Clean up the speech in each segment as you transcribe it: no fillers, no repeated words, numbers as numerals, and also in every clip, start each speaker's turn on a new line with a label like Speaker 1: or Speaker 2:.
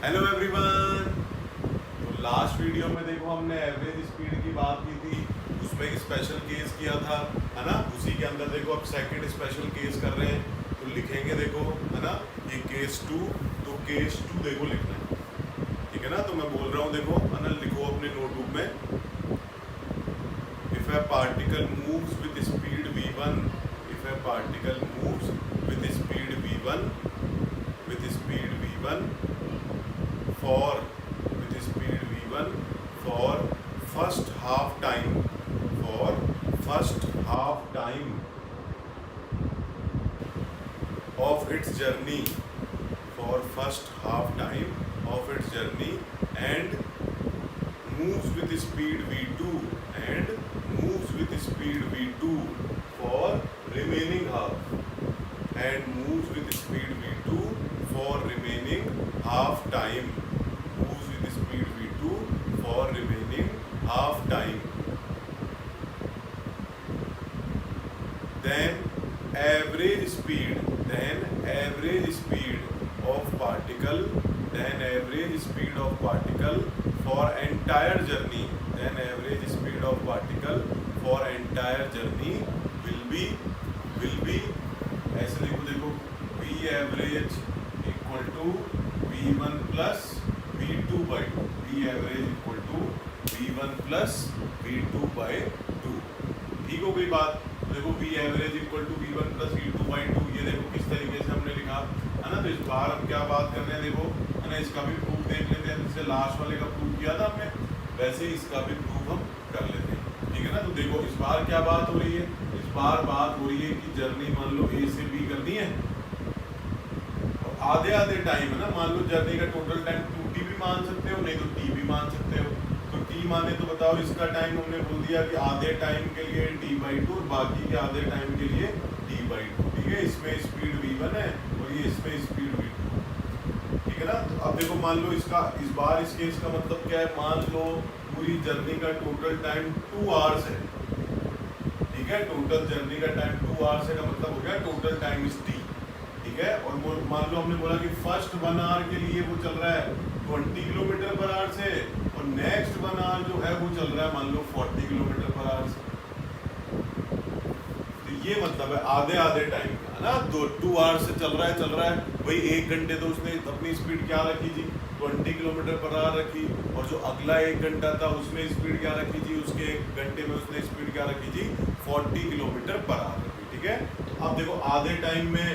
Speaker 1: Hello everyone. तो last video में देखो हमने एवरेज स्पीड की बात की थी, उसमें एक स्पेशल केस किया था, है ना। उसी के अंदर देखो अब सेकंड स्पेशल केस कर रहे हैं, तो लिखेंगे देखो, है ना, ये केस 2। तो केस 2 देखो लिखना है, ठीक है ना। तो मैं बोल रहा हूँ देखो, है ना, लिखो अपने नोटबुक में। If A particle moves with speed v1, if A particle moves with speed v1, with speed v1 for with speed v1 for first half time, for first half time of its journey, for first half time of its journey, and moves with speed v2, and moves with speed v2 for remaining half, and moves with speed v2 for remaining half time, moves with speed v2 for remaining half time, then average speed, then average speed of particle, then average speed of particle for entire journey, then average speed of particle for entire journey will be ऐसे लिखो, देखो v average equal to v1 plus v2 by two, v average equal to v1 plus v2 by two. ठीक हो गई बात। देखो v average equal to v1 plus v2 by two, ये देखो किस तरीके से हमने लिखा, है ना। तो इस बार हम क्या बात कर रहे हैं, देखो, है ना, इसका भी प्रूफ देख लेते हैं। जैसे लास्ट वाले का प्रूफ किया था हमने, वैसे ही इसका भी प्रूफ हम कर लेते हैं, ठीक है ना। तो देखो इस बार क्या बात हो रही है, इस बार बात हो रही है कि जर्नी मान लो ए से बी करनी है, और आधे आधे टाइम, है ना। मान लो जर्नी का टोटल टाइम 2t भी मान सकते हो, नहीं तो t भी मान सकते हो। तो t माने तो बताओ इसका टाइम हमने बोल दिया कि आधे टाइम के लिए t/2 और बाकी के आधे टाइम के लिए t/2, ठीक है। इसमें स्पीड v1 है और ये इसमें स्पीड v2, ठीक है ना। तो अब देखो मान लो इसका इस बार इस केस का मतलब क्या है, मान लो पूरी जर्नी का टोटल टाइम 2 आवर्स है, ठीक है। टोटल जर्नी का टाइम 2 आवर्स है, का मतलब हो गया टोटल टाइम इज t, ठीक है। और मान लो हमने बोला कि फर्स्ट 1 आवर के लिए वो चल रहा है 20 किलोमीटर पर आवर से, और नेक्स्ट 1 आवर जो है वो चल रहा है मान लो 40 किलोमीटर पर आवर से। तो ये मतलब है आधे आधे टाइम का, है ना। 2 आवर से चल रहा है भाई, 1 घंटे तो उसने अपनी स्पीड क्या रखी थी, 20 किलोमीटर पर आवर रखी, और जो अगला 1 घंटा था उसमें स्पीड क्या रखी थी, उसके 1 घंटे में उसने स्पीड क्या रखी थी, 40 किलोमीटर पर आवर रखी, ठीक है। तो अब देखो आधे टाइम में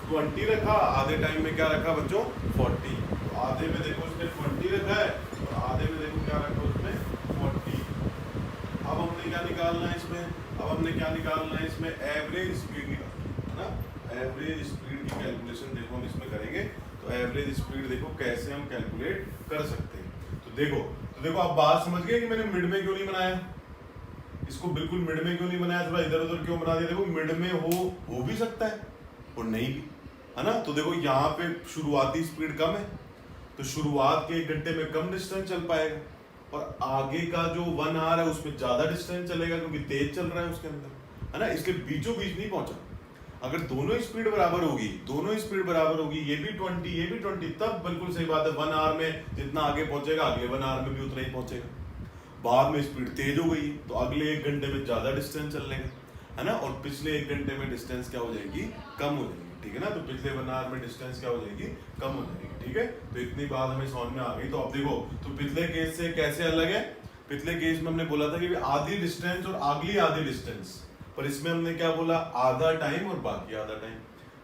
Speaker 1: 20 रखा, आधे टाइम में क्या रखा बच्चों, 40। तो आधे में देखो उसने 20 रखा है, और आधे में देखो क्या रखा उसने, 40। अब हमने क्या निकालना है इसमें, अब हमने क्या निकालना है इसमें, एवरेज स्पीड निकालना है ना। एवरेज स्पीड की कैलकुलेशन देखो हम इसमें करेंगे। तो एवरेज स्पीड देखो कैसे हम कैलकुलेट कर सकते हैं। तो देखो आप बात समझ गए कि मैंने मिड में क्यों नहीं बनाया, इसको बिल्कुल मिड में क्यों नहीं बनाया, थोड़ा इधर उधर क्यों बना दिया। देखो मिड में हो भी सकता है और नहीं भी, है ना। तो देखो यहाँ पे शुरुआती स्पीड कम है, तो शुरुआत के 1 घंटे में कम डिस्टेंस चल पाएगा, और आगे का जो 1 आवर है उसमें ज्यादा डिस्टेंस चलेगा क्योंकि तेज चल रहा है उसके अंदर, है ना। इसके बीचों बीच नहीं पहुंचा। अगर दोनों स्पीड बराबर होगी, दोनों स्पीड बराबर होगी, ये भी 20 ये भी 20, तब बिल्कुल सही बात है, 1 आवर में जितना आगे पहुंचेगा अगले 1 आवर में भी उतना ही पहुंचेगा। बाद में स्पीड तेज हो गई तो अगले 1 घंटे में ज्यादा डिस्टेंस चल लेगा, है ना। और पिछले 1 घंटे में डिस्टेंस क्या हो जाएगी, कम हो जाएगी, ठीक है ना। तो पिछले 1 आवर में डिस्टेंस क्या हो जाएगी, कम हो जाएगी, ठीक है। तो इतनी बात हमें समझ में आ गई। तो अब देखो, तो पिछले केस से कैसे अलग है, पिछले केस में हमने बोला था कि आधी डिस्टेंस और अगली आधी डिस्टेंस, पर इसमें हमने क्या बोला, आधा टाइम और बाकी आधा टाइम,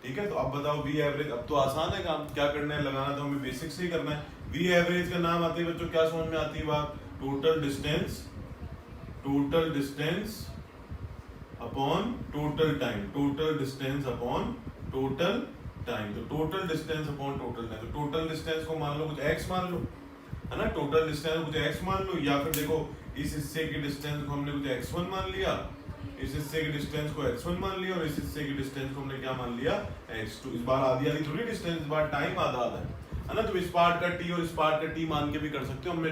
Speaker 1: ठीक है। तो अब बताओ वी एवरेज, अब तो आसान है काम, क्या करना है, लगाना तो हमें बेसिक से ही करना है। वी एवरेज का नाम आती है बच्चों, क्या समझ में आती है बात, total distance upon total time, total distance upon total time. तो total distance upon total time, तो टोटल डिस्टेंस को मान लो कुछ x मान लो, है ना। टोटल डिस्टेंस कुछ x मान लो, या फिर देखो इस हिस्से के डिस्टेंस को हमने कुछ x1 मान लिया, इस हिस्से के डिस्टेंस को x1 मान लिया, और इस हिस्से के डिस्टेंस को हमने क्या मान लिया, x2। इस बार आधी आधी थोड़ी डिस्टेंस, इस बार टाइम आधा आधा है ना। तो इस पार्ट का t और इस पार्ट का t मान के भी कर सकते हो, हमने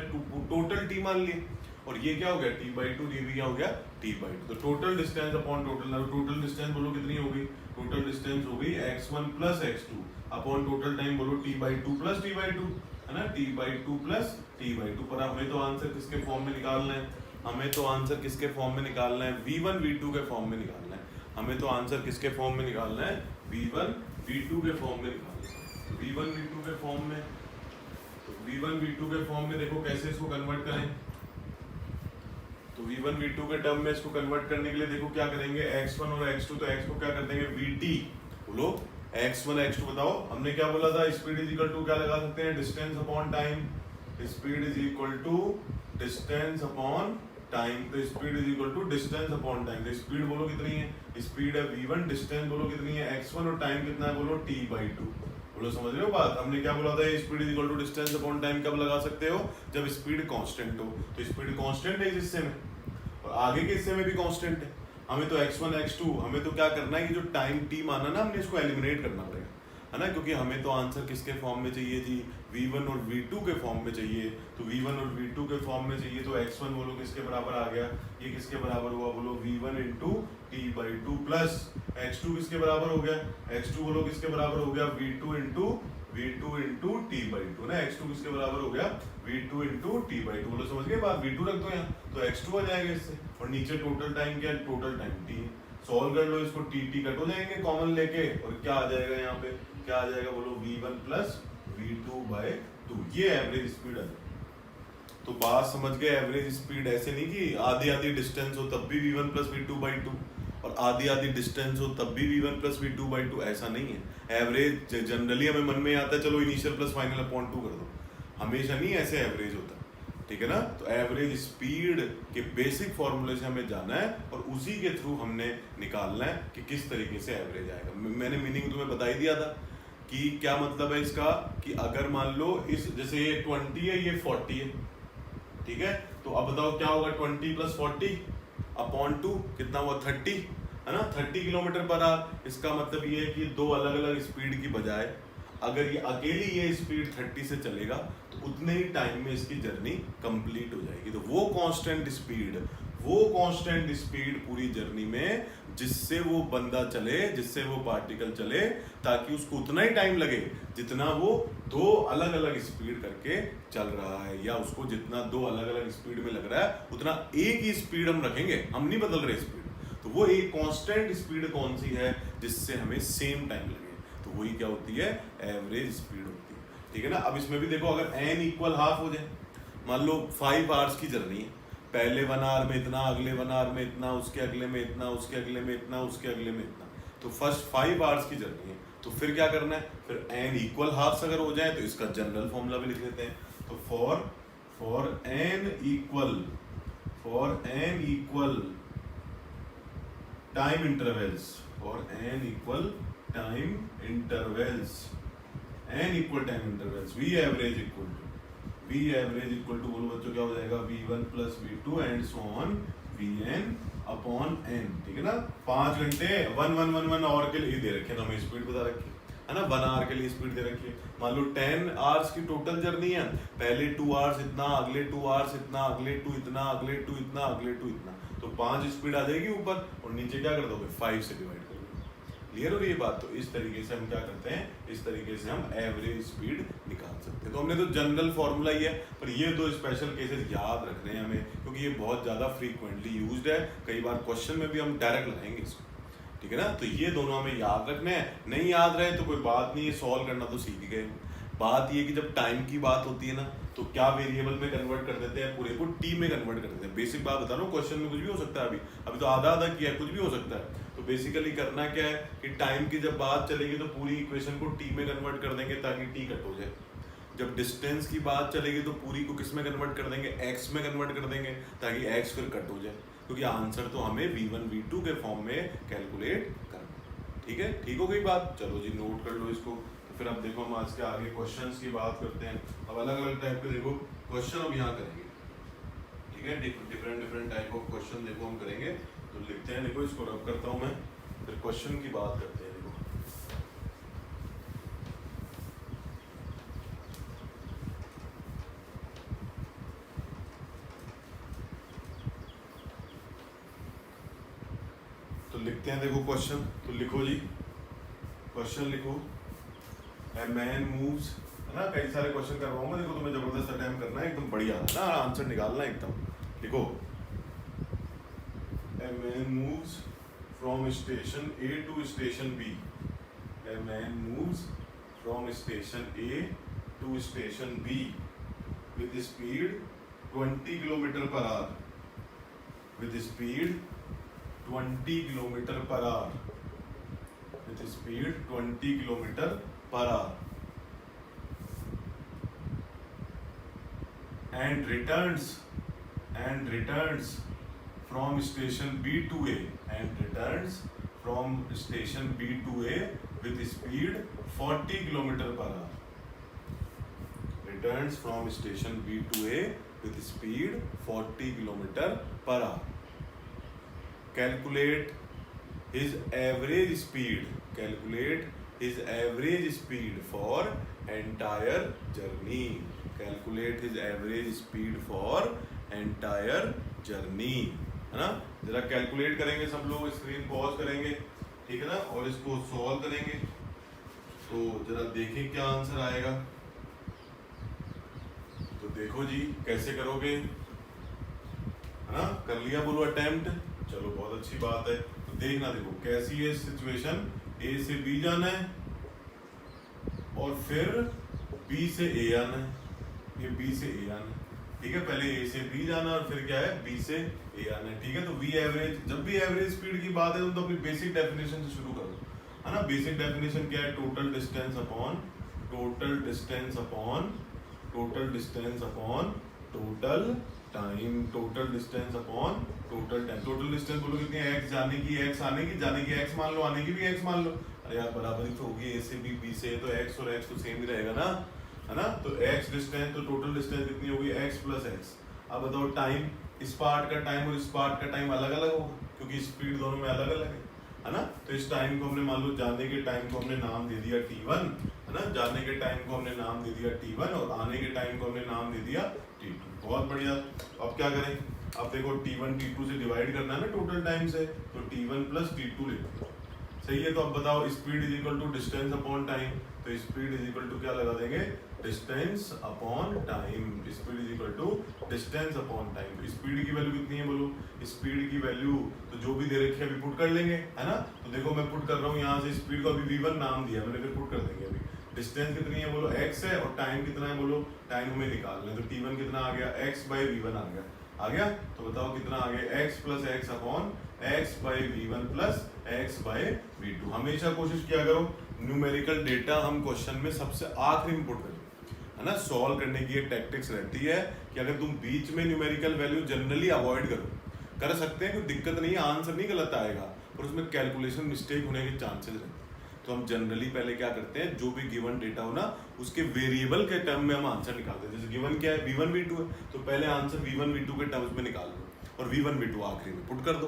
Speaker 1: टोटल t मान लिए, और ये क्या हो गया, t/2, ये भी क्या हो गया, t/2। तो total distance upon total distance बोलो कितनी हो गई, टोटल डिस्टेंस हो गई x1 plus x2 upon total time बोलो t/2 प्लस t/2। है ना, t/2 प्लस t/2। पर हमें तो आंसर किसके फॉर्म में निकालना है, हमें तो आंसर किसके फॉर्म में निकालना है, v1 v2 के फॉर्म में निकालना है। हमें तो आंसर किसके फॉर्म में निकालना है, v1 v2 के फॉर्म में निकालना है। v1 v2 के फॉर्म में, तो v1 v2 के फॉर्म में देखो कैसे इसको कन्वर्ट करें। तो v1 v2 के टर्म में इसको कन्वर्ट करने के लिए देखो क्या करेंगे, x1 और x2, तो x को क्या कर देंगे vt, बोलो x1 x2 बताओ। हमने क्या बोला था, स्पीड इज इक्वल टू क्या लगा सकते हैं, distance upon time. Speed is equal to distance upon time, तो speed is equal to distance upon time. तो स्पीड बोलो कितनी है, स्पीड है v1, डिस्टेंस बोलो कितनी है x1 और टाइम कितना है, बोलो t/2। बोलो समझ रहे हो बात, हमने क्या बोला था, speed is equal to distance upon time कब लगा सकते हो, जब स्पीड कांस्टेंट हो। तो स्पीड कांस्टेंट है इस हिस्से में और आगे के हिस्से में भी कांस्टेंट है। हमें तो x1 x2, हमें तो क्या करना है कि जो टाइम t माना ना हमने इसको एलिमिनेट करना पड़ेगा, है ना, क्योंकि हमें तो आंसर किसके फॉर्म में चाहिए जी, v1 और v2 के फॉर्म में चाहिए। तो v1 और v2 के फॉर्म में चाहिए, तो x1 बोलो किसके बराबर आ गया, ये किसके बराबर हुआ, बोलो v1 into t/2 plus x2 किसके बराबर हो गया, x2 बोलो किसके बराबर हो गया, v2 इंटू t/2 ना, x2 किसके बराबर हो गया, v2 इंटू t/2। बोलो समझ गए बात, v2 रख दो यहाँ तो x2 आ जाएगा इससे, और नीचे टोटल टाइम क्या है, टोटल टाइम t है। सॉल्व कर लो इसको, t कट हो जाएंगे कॉमन लेके, और क्या आ जाएगा यहाँ पे, क्या आ जाएगा, बोलो v1 प्लस v2/2, ये एवरेज स्पीड है। तो बात समझ गए, एवरेज स्पीड ऐसे नहीं कि आधी आधी डिस्टेंस हो तब भी v1 प्लस v2/2 और आधी आधी डिस्टेंस हो तब भी v1 प्लस v2/2, ऐसा नहीं है। एवरेज जनरली हमें मन में आता है चलो इनिशियल प्लस फाइनल अपॉन 2 कर दो, हमेशा नहीं ऐसे एवरेज होता, ठीक है ना। तो एवरेज स्पीड के बेसिक फॉर्मूले से हमें जाना है और उसी के थ्रू हमने निकालना है कि किस तरीके से एवरेज आएगा। मैंने मीनिंग तुम्हें बता ही दिया था कि क्या मतलब है इसका, कि अगर मान लो इस जैसे ये 20 है ये 40 है, ठीक है, तो अब बताओ क्या होगा, 20 प्लस 40 अपॉन 2 कितना हुआ, 30, है ना, 30 किलोमीटर पर आवर। इसका मतलब ये है कि दो अलग अलग स्पीड की बजाय अगर ये अकेली ये स्पीड 30 से चलेगा तो उतने ही टाइम में इसकी जर्नी कंप्लीट हो जाएगी। तो वो कांस्टेंट स्पीड पूरी जर्नी में जिससे वो बंदा चले, जिससे वो पार्टिकल चले, ताकि उसको उतना ही टाइम लगे जितना वो दो अलग अलग स्पीड करके चल रहा है, या उसको जितना दो अलग अलग स्पीड में लग रहा है उतना एक ही स्पीड हम रखेंगे, हम नहीं बदल रहे स्पीड। तो वो एक कांस्टेंट स्पीड कौन सी है जिससे हमें सेम टाइम लगे, तो वही क्या होती है, एवरेज स्पीड होती है, ठीक है ना। अब इसमें भी देखो अगर n इक्वल हाफ हो जाए, मान लो 5 आवर्स की जर्नी है, पहले 1 आवर में इतना, अगले 1 आवर में इतना, उसके अगले में इतना, उसके अगले में इतना, उसके अगले में इतना, तो फर्स्ट 5 आवर्स की जर्नी है, तो फिर क्या करना है, फिर n इक्वल हाफ अगर हो जाए तो इसका जनरल फॉर्मूला भी लिख लेते हैं। तो for n equal time intervals, v average equal to बोलो बच्चों क्या हो जाएगा, v1 plus v2 and so on vn upon n, ठीक है ना। 5 घंटे 1 आवर के लिए दे रखे हैं, तो हमें स्पीड बता रखी है ना, 1 आवर के लिए स्पीड दे रखी है। मान लो 10 आवर्स की टोटल जर्नी है, पहले 2 आवर्स इतना, अगले 2 आवर्स इतना, अगले 2 इतना, अगले 2 इतना, अगले 2 इतना, तो 5 स्पीड आ जाएगी ऊपर, और नीचे क्या कर दोगे, 5 से डिवाइड कर दोगे। क्लियर हो रही है बात। तो इस तरीके से हम क्या करते हैं, इस तरीके से हम एवरेज स्पीड निकाल सकते हैं। तो हमने तो जनरल फॉर्मूला ही है, पर ये दो स्पेशल केसेस याद रखने हैं हमें, क्योंकि ये बहुत ज़्यादा फ्रीक्वेंटली यूज्ड है, कई बार क्वेश्चन में भी हम डायरेक्ट लगाएंगे इसको, ठीक है ना। तो ये दोनों हमें याद रखने हैं, नहीं याद रहे तो कोई बात नहीं है, सॉल्व करना तो सीख गए। बात ये कि जब टाइम की बात होती है ना, तो क्या वेरिएबल में कन्वर्ट कर देते हैं, पूरे को टी में कन्वर्ट कर देते हैं। बेसिक बात बता रहा हूँ, क्वेश्चन में कुछ भी हो सकता है, अभी तो आधा आधा किया है, कुछ भी हो सकता है। तो बेसिकली करना क्या है कि टाइम की जब बात चलेगी तो पूरी इक्वेशन को टी में कन्वर्ट कर देंगे ताकि टी कट हो जाए। जब डिस्टेंस की बात चलेगी तो पूरी को किस में कन्वर्ट कर देंगे, एक्स में कन्वर्ट कर देंगे ताकि एक्स फिर कट हो जाए, क्योंकि आंसर तो हमें v1 v2 के फॉर्म में कैलकुलेट करना। ठीक है, ठीक हो गई बात। चलो जी नोट कर लो इसको। तो फिर अब देखो हम आज के आगे क्वेश्चंस की बात करते हैं। अब अलग अलग टाइप के देखो क्वेश्चन हम यहाँ करेंगे, ठीक है, डिफरेंट टाइप ऑफ क्वेश्चन देखो हम करेंगे। तो लिखते हैं, देखो इसको रब करता हूँ मैं, फिर क्वेश्चन की बात करते हैं। देखो तो लिखते हैं, देखो क्वेश्चन तो लिखो जी, क्वेश्चन लिखो। ए मैन मूव्स, है ना, कई सारे क्वेश्चन करवाऊंगा, देखो तुम्हें जबरदस्त अटेम्प्ट करना है, एकदम बढ़िया ना, आंसर निकालना है एकदम। देखो A man moves from station A to station B. A man moves from station A to station B with speed 20 km per hour. With speed 20 km per hour. With speed 20 km per hour. And returns from station B to A, and returns from station B to A with speed 40 km per hour. Returns from station B to A with speed 40 km per hour. Calculate his average speed. Calculate his average speed for entire journey. Calculate his average speed for entire journey. है ना, जरा calculate करेंगे सब लोग, screen pause करेंगे, ठीक है ना, और इसको सॉल्व करेंगे। तो जरा देखें क्या आंसर आएगा। तो देखो जी कैसे करोगे, है ना, कर लिया बोलो अटेम्प्ट, चलो बहुत अच्छी बात है। तो देखना, देखो कैसी है सिचुएशन, ए से बी जाना है और फिर बी से ए आना है, ये बी से ए आना है, ठीक है, पहले ए से बी जाना और फिर क्या है बी से ए आना है, ठीक है। तो वी एवरेज, जब भी एवरेज स्पीड की बात है तो अपनी बेसिक डेफिनेशन से शुरू करो, है ना। बेसिक डेफिनेशन क्या है, total distance upon total distance upon total distance upon total time, total distance upon total time. Total distance बोलो कितनी है, एक्स जाने की, एक्स आने की, जाने की एक्स मान लो, आने की भी एक्स मान लो। अरे यार बराबरी तो होगी, ए से बी, बी से ए, तो एक्स और एक्स तो सेम ही रहेगा ना, है ना। तो x डिस्टेंस, तो टोटल डिस्टेंस कितनी होगी, x प्लस एक्स। अब बताओ टाइम, इस पार्ट का टाइम और इस पार्ट का टाइम अलग अलग होगा क्योंकि स्पीड दोनों में अलग अलग है ना। तो इस टाइम को हमने मान लो, जाने के टाइम को हमने नाम दे दिया t1, है ना, जाने के टाइम को हमने नाम दे दिया t1 और आने के टाइम को हमने नाम दे दिया t2। बहुत बढ़िया। अब क्या करें, अब देखो t1 t2 से डिवाइड करना है ना टोटल टाइम से, तो t1 प्लस t2 लिखो, सही है। तो अब बताओ speed is equal to distance upon time, तो स्पीड इज इक्वल टू क्या लगा देंगे, distance upon time. Speed is equal to distance upon time. तो स्पीड की वैल्यू कितनी है बोलो, स्पीड की वैल्यू तो जो भी दे रखी है अभी पुट कर लेंगे, है ना। तो देखो मैं पुट कर रहा हूँ यहाँ से, स्पीड को अभी v1 नाम दिया मैंने, फिर पुट कर देंगे। अभी डिस्टेंस कितनी है बोलो, x है, और टाइम कितना है बोलो, टाइम हमें निकालना है। तो t1 कितना आ गया, x बाई v1 आ गया। तो बताओ कितना आ गया, x plus x upon x by v1 plus x by v2। हमेशा कोशिश किया करो न्यूमेरिकल डेटा हम क्वेश्चन में सबसे आखिरी में पुट करें, है ना। सॉल्व करने की एक टैक्टिक्स रहती है कि अगर तुम बीच में न्यूमेरिकल वैल्यू जनरली अवॉइड करो, कर सकते हैं, कोई दिक्कत नहीं है, आंसर नहीं गलत आएगा, पर उसमें कैलकुलेशन मिस्टेक होने के चांसेस रहते हैं। तो हम जनरली पहले क्या करते हैं, जो भी गिवन डेटा हो ना उसके वेरिएबल के टर्म में हम आंसर निकालते हैं। जैसे गिवन क्या है, v1 v2 है, तो पहले आंसर v1 v2 के टर्म्स में निकाल लो और v1 v2 आखिरी में पुट कर दो।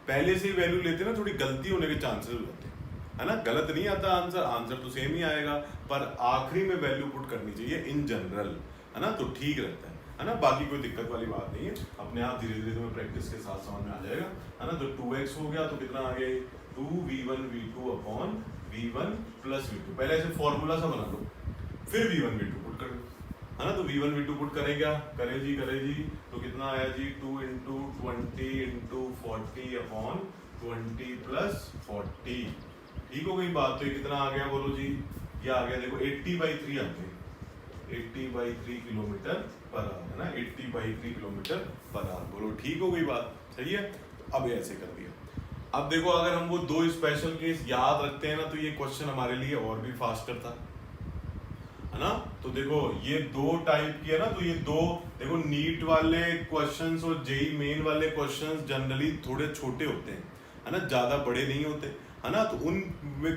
Speaker 1: पहले से ही वैल्यू लेते ना, थोड़ी गलती होने के चांसेस होते हैं, है ना। गलत नहीं आता आंसर, आंसर तो सेम ही आएगा, पर आखिरी में वैल्यू पुट करनी चाहिए इन जनरल, है ना, तो ठीक रहता है ना। बाकी कोई दिक्कत वाली बात नहीं है, अपने आप धीरे धीरे तुम्हें प्रैक्टिस के साथ समझ में आ जाएगा, है ना। तो 2x हो गया, तो कितना आ गया, 2v1 v2 upon v1 plus v2। पहले ऐसे फॉर्मूला सा बना लो, फिर v1 v2 पुट कर लो, है ना। तो v1 v2 पुट करें क्या, करे जी, तो कितना आया जी, 2 इंटू 20 इंटू 40 अपॉन 20 प्लस 40। ठीक हो गई बात। तो ये कितना आ गया बोलो जी, ये आ गया देखो 80/3 आ गया, 80/3 किलोमीटर पर आवर, है ना, 80/3 किलोमीटर पर आवर। बोलो ठीक हो गई बात, सही है। अब ऐसे कर दिया। अब देखो अगर हम वो दो स्पेशल केस याद रखते हैं ना, तो ये क्वेश्चन हमारे लिए और भी फास्टर था, है ना। तो देखो ये दो टाइप की है ना, तो ये दो देखो, नीट वाले क्वेश्चंस और जेई मेन वाले क्वेश्चंस जनरली थोड़े छोटे होते हैं, है ना, ज्यादा बड़े नहीं होते, है ना। तो उन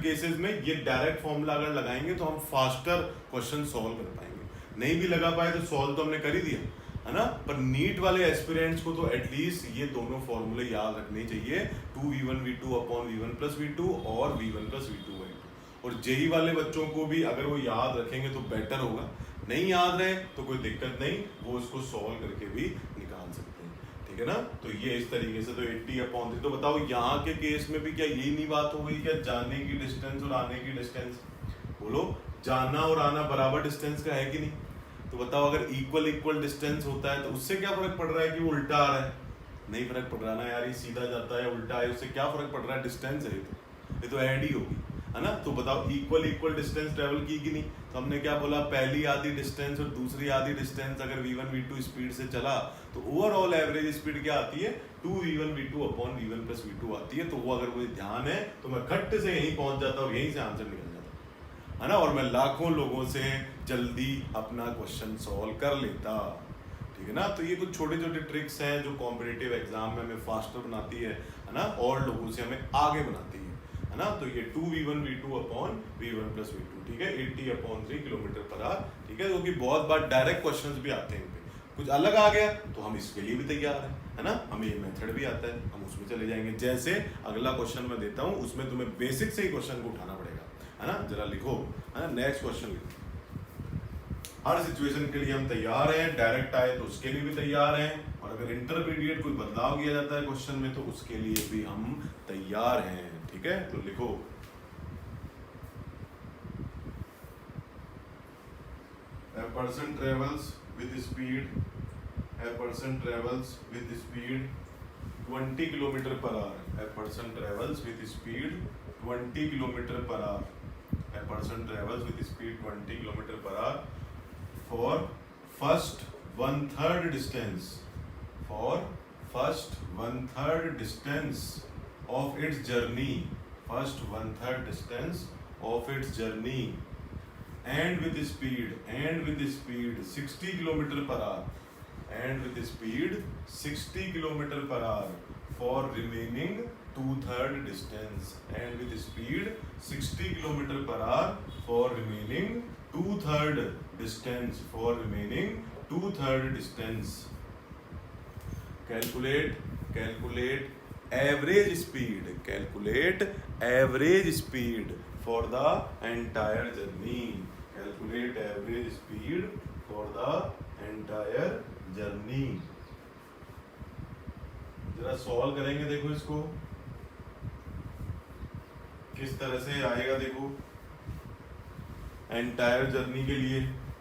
Speaker 1: केसेस में ये डायरेक्ट फॉर्मूला अगर लगाएंगे तो हम फास्टर क्वेश्चन सॉल्व कर पाएंगे। नहीं भी लगा पाए तो सॉल्व तो हमने कर ही दिया, है ना। पर नीट वाले एस्पिरेंट्स को तो एटलीस्ट ये दोनों फॉर्मूले याद रखने चाहिए, 2v1 v2 upon v1 plus v2 और v1 प्लस v2 बाई 2। और जेई वाले बच्चों को भी अगर वो याद रखेंगे तो बेटर होगा, नहीं याद रहे तो कोई दिक्कत नहीं, वो उसको सॉल्व करके भी निकाल सकते हैं, ठीक है ना। तो ये इस तरीके से, तो 80/3। तो बताओ यहाँ के केस में भी क्या यही नहीं बात हो गई क्या, जाने की डिस्टेंस और आने की डिस्टेंस, बोलो जाना और आना बराबर डिस्टेंस का है कि नहीं? तो बताओ अगर इक्वल डिस्टेंस होता है तो उससे क्या फर्क पड़ रहा है कि वो उल्टा आ रहा है? नहीं फर्क पड़ रहा ना यार, ये सीधा जाता है उल्टा है, उससे क्या फर्क पड़ रहा है? डिस्टेंस है ये तो ऐड ही होगी, है ना? तो बताओ इक्वल डिस्टेंस ट्रेवल की कि नहीं? तो हमने क्या बोला, पहली आधी डिस्टेंस और दूसरी आधी डिस्टेंस अगर v1 v2 स्पीड से चला तो ओवरऑल एवरेज स्पीड क्या आती है? 2v1 v2 upon v1 plus v2 आती है। तो वो अगर मुझे ध्यान है तो मैं खट्ट से यहीं पहुंच जाता और यहीं से आंसर निकल जाता, है ना? और मैं लाखों लोगों से जल्दी अपना क्वेश्चन सॉल्व कर लेता, ठीक है ना? तो ये कुछ छोटे छोटे ट्रिक्स हैं जो कॉम्पिटिटिव एग्जाम में हमें फास्टर बनाती है ना, और लोगों से हमें आगे बनाती है ना? तो ये 2v1 v2 upon v1 plus v2, ठीक है, 80/3 किलोमीटर पर आवर, ठीक है? क्योंकि बहुत बार डायरेक्ट क्वेश्चंस भी आते हैं, कुछ अलग आ गया तो हम इसके लिए भी तैयार हैं, है ना? हमें ये मेथड भी आता है, हम उसमें चले जाएंगे। जैसे अगला क्वेश्चन मैं देता हूँ उसमें तुम्हें बेसिक से ही क्वेश्चन को उठाना पड़ेगा, है ना? जरा लिखो, है ना? नेक्स्ट क्वेश्चन लिखो। हर सिचुएशन के लिए हम तैयार हैं, डायरेक्ट आए तो उसके लिए भी तैयार हैं, और अगर इंटरमीडिएट कोई बदलाव किया जाता है क्वेश्चन में तो उसके लिए भी हम तैयार हैं, ठीक है? तो लिखो, a person travels with speed 20 kilometre per hour. A person travels with speed 20 kilometre per hour. A person travels with speed 20 kilometre per hour for first 1/3 distance, for first 1/3 distance of its journey, first 1/3 distance of its journey, and with speed 60 kilometre per hour, and with speed 60 kilometre per hour for remaining 2/3 distance, and with speed 60 kilometre per hour for remaining 2/3 distance, for remaining 2/3 distance. Calculate average speed, calculate average speed for the entire journey, calculate average speed for the entire journey. जरा solve करेंगे, देखो इसको किस तरह से आएगा। देखो entire journey के लिए,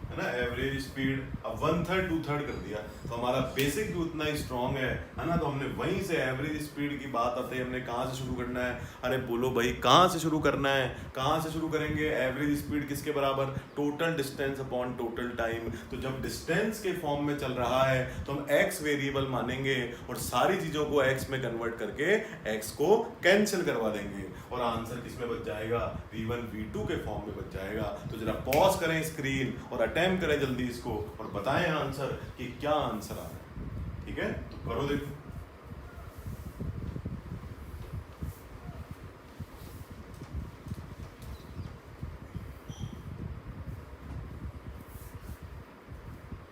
Speaker 1: है ना, एवरेज स्पीड अब 1/3 2/3 कर दिया तो हमारा बेसिक भी उतना ही स्ट्रॉन्ग है ना? तो हमने वहीं से एवरेज स्पीड की बात आते ही हमने कहाँ से शुरू करना है? अरे बोलो भाई, कहाँ से शुरू करना है? कहाँ से शुरू करेंगे? एवरेज स्पीड किसके बराबर? Total distance upon total time. तो जब डिस्टेंस के फॉर्म में चल रहा है तो हम एक्स वेरिएबल मानेंगे और सारी चीज़ों को एक्स में कन्वर्ट करके एक्स को कैंसिल करवा देंगे और आंसर किस में बच जाएगा? v1 v2 के फॉर्म में बच जाएगा। तो जरा पॉज करें स्क्रीन और अटेम्प्ट करें जल्दी इसको और बताएं आंसर कि क्या आंसर आ रहा है, ठीक है? तो करो, देखो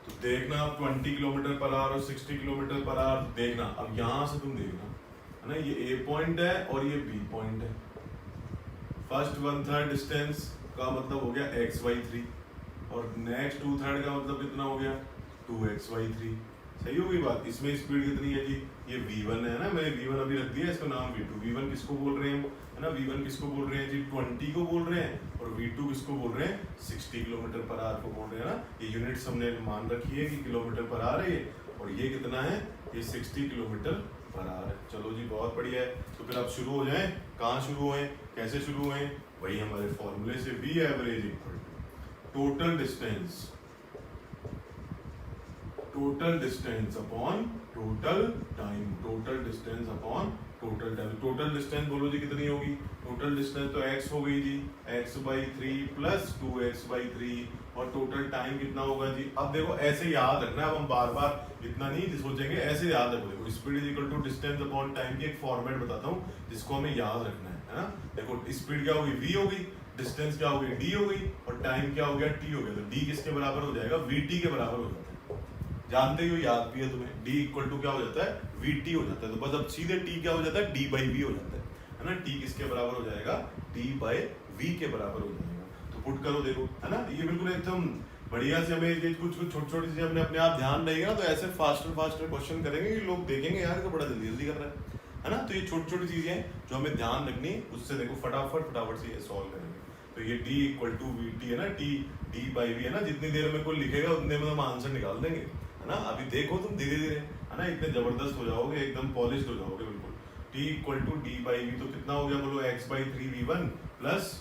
Speaker 1: तो देखना, अब 20 किलोमीटर पर आवर और 60 किलोमीटर पर आवर देखना। अब यहां से तुम देखना, है ना, ये ए पॉइंट है और ये बी पॉइंट है। फर्स्ट 1/3 डिस्टेंस का मतलब हो गया xy3 और नेक्स्ट 2/3 का मतलब कितना हो गया? 2xy3। सही हो गई बात? इसमें स्पीड कितनी है जी? ये v1 है ना, मैंने v1 अभी रख दिया, इसका नाम v2। v1 किसको बोल रहे हैं, है ना? v1 किसको बोल रहे हैं जी? 20 को बोल रहे हैं। और v2 किसको बोल रहे हैं? 60 किलोमीटर पर आवर को बोल रहे हैं ना। ये यूनिट्स हमने मान रखी है कि किलोमीटर पर आवर है, और ये कितना है? ये 60 किलोमीटर पर आवर है। चलो जी, बहुत बढ़िया है। तो फिर आप शुरू हो जाएं। कहाँ शुरू हुए, कैसे शुरू हुए? वही हमारे फॉर्मूले से, v average equal to total distance upon total time, total distance upon total time. Total distance बोलो जी कितनी होगी? टोटल डिस्टेंस तो x हो गई जी, x/3 प्लस 2x/3, और टोटल टाइम कितना होगा जी? अब देखो ऐसे याद रखना है, अब हम बार बार इतना नहीं सोचेंगे, ऐसे याद रखो। देखो speed is equal to distance upon time की एक फॉर्मेट बताता हूँ जिसको हमें याद रखना है ना। देखो स्पीड क्या होगी? v हो गई, डिस्टेंस क्या हो गई? d हो गई, और टाइम क्या हो गया? t हो गया। तो d किसके बराबर हो जाएगा? vt के बराबर हो जाता है। जानते ही हो, याद भी है तुम्हें, d इक्वल टू क्या हो जाता है? vt हो जाता है। तो बस अब सीधे t क्या हो जाता है? d/v हो जाता है ना। t किसके बराबर हो जाएगा? d/v के बराबर हो जाएगा। तो पुट करो, देखो, है ना, ये बिल्कुल एकदम बढ़िया से हमें ये कुछ छोटी छोटी चीजें अपने आप ध्यान रहेगा ना, तो ऐसे फास्टर क्वेश्चन करेंगे कि लोग देखेंगे यार तो बड़ा जल्दी जल्दी कर रहा है ना। तो ये छोटी छोटी चीजें हैं जो हमें ध्यान रखनी, उससे देखो फटाफट से ये सॉल्व करेंगे। तो ये d equal to v t है ना, टी d बाई वी है ना, जितनी देर में कोई लिखेगा उतने में हम आंसर निकाल देंगे, है ना। अभी देखो तुम धीरे धीरे, है ना, इतने जबरदस्त हो जाओगे, एकदम पॉलिश्ड हो जाओगे बिल्कुल। t equal to d by v, तो कितना हो गया बोलो, x बाई 3v1 प्लस,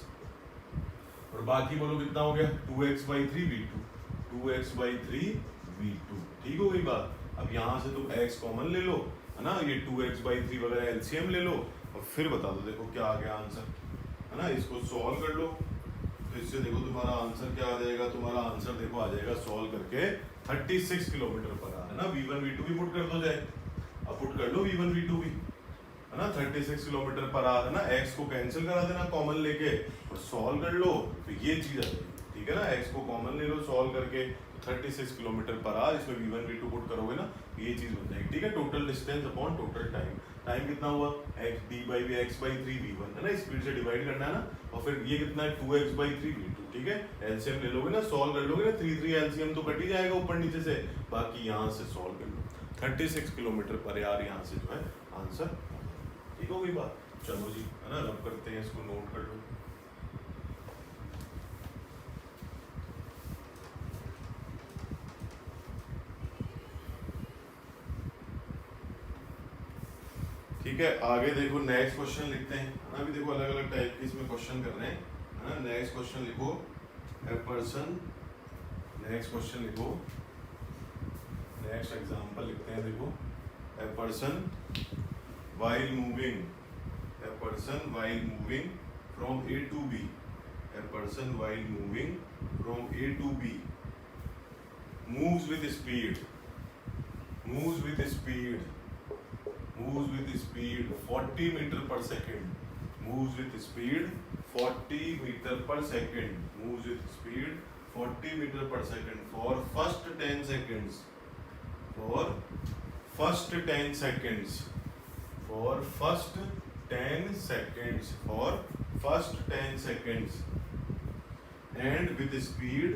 Speaker 1: और बाकी बोलो कितना हो गया, 2x by 3v2, 2x by 3v2, ठीक हो गई बात। अब यहाँ से तुम x कॉमन ले लो, है ना, ये 2x बाई 3 वगैरह एलसीएम ले लो और फिर बता दो, देखो क्या आ गया आंसर, है ना। इसको सॉल्व कर लो, तो इससे देखो तुम्हारा आंसर क्या आ जाएगा, तुम्हारा आंसर देखो आ जाएगा सॉल्व करके 36 किलोमीटर पर आवर, है ना। v1 v2 भी पुट कर दो जाए, अब पुट कर लो v1 v2 भी, है ना, 36 किलोमीटर पर आवर, है ना। x को कैंसिल करा देना कॉमन लेके और सॉल्व कर लो, तो ये चीज आ जाएगी, ठीक है ना। x को कॉमन ले लो सॉल्व करके, 36 किलोमीटर पर आवर, इसमें v1 v2 पुट करोगे ना, ये चीज बन जाएगी, ठीक है। Total distance upon total time, time कितना हुआ, x d by v, x by 3v1, है ना, स्पीड से डिवाइड करना है ना, और फिर ये कितना है 2x बाई 3v2, ठीक है। एलसीएम ले लोगे ना, सॉल्व कर लोगे ना, 3 3 एलसीएम तो कट ही जाएगा ऊपर नीचे से, बाकी यहाँ से सॉल्व कर लो, 36 किलोमीटर पर आवर यहाँ से जो है आंसर, ठीक हो गई बात। चलो जी, है ना, रब करते हैं, इसको नोट कर लो। ठीक है, आगे देखो नेक्स्ट क्वेश्चन लिखते हैं, है ना। अभी देखो अलग अलग टाइप के इसमें क्वेश्चन कर रहे हैं, है ना। नेक्स्ट क्वेश्चन लिखो, ए पर्सन, नेक्स्ट क्वेश्चन लिखो, नेक्स्ट एग्जांपल लिखते हैं, देखो, a person while moving, a person while moving from A to B, a person while moving from A to B moves with speed, moves with speed, moves with speed 40 meter per second, moves with speed 40 meter per second, moves with speed 40 meter per second for first 10 seconds, for first 10 seconds, for first 10 seconds, for first 10 seconds, and with speed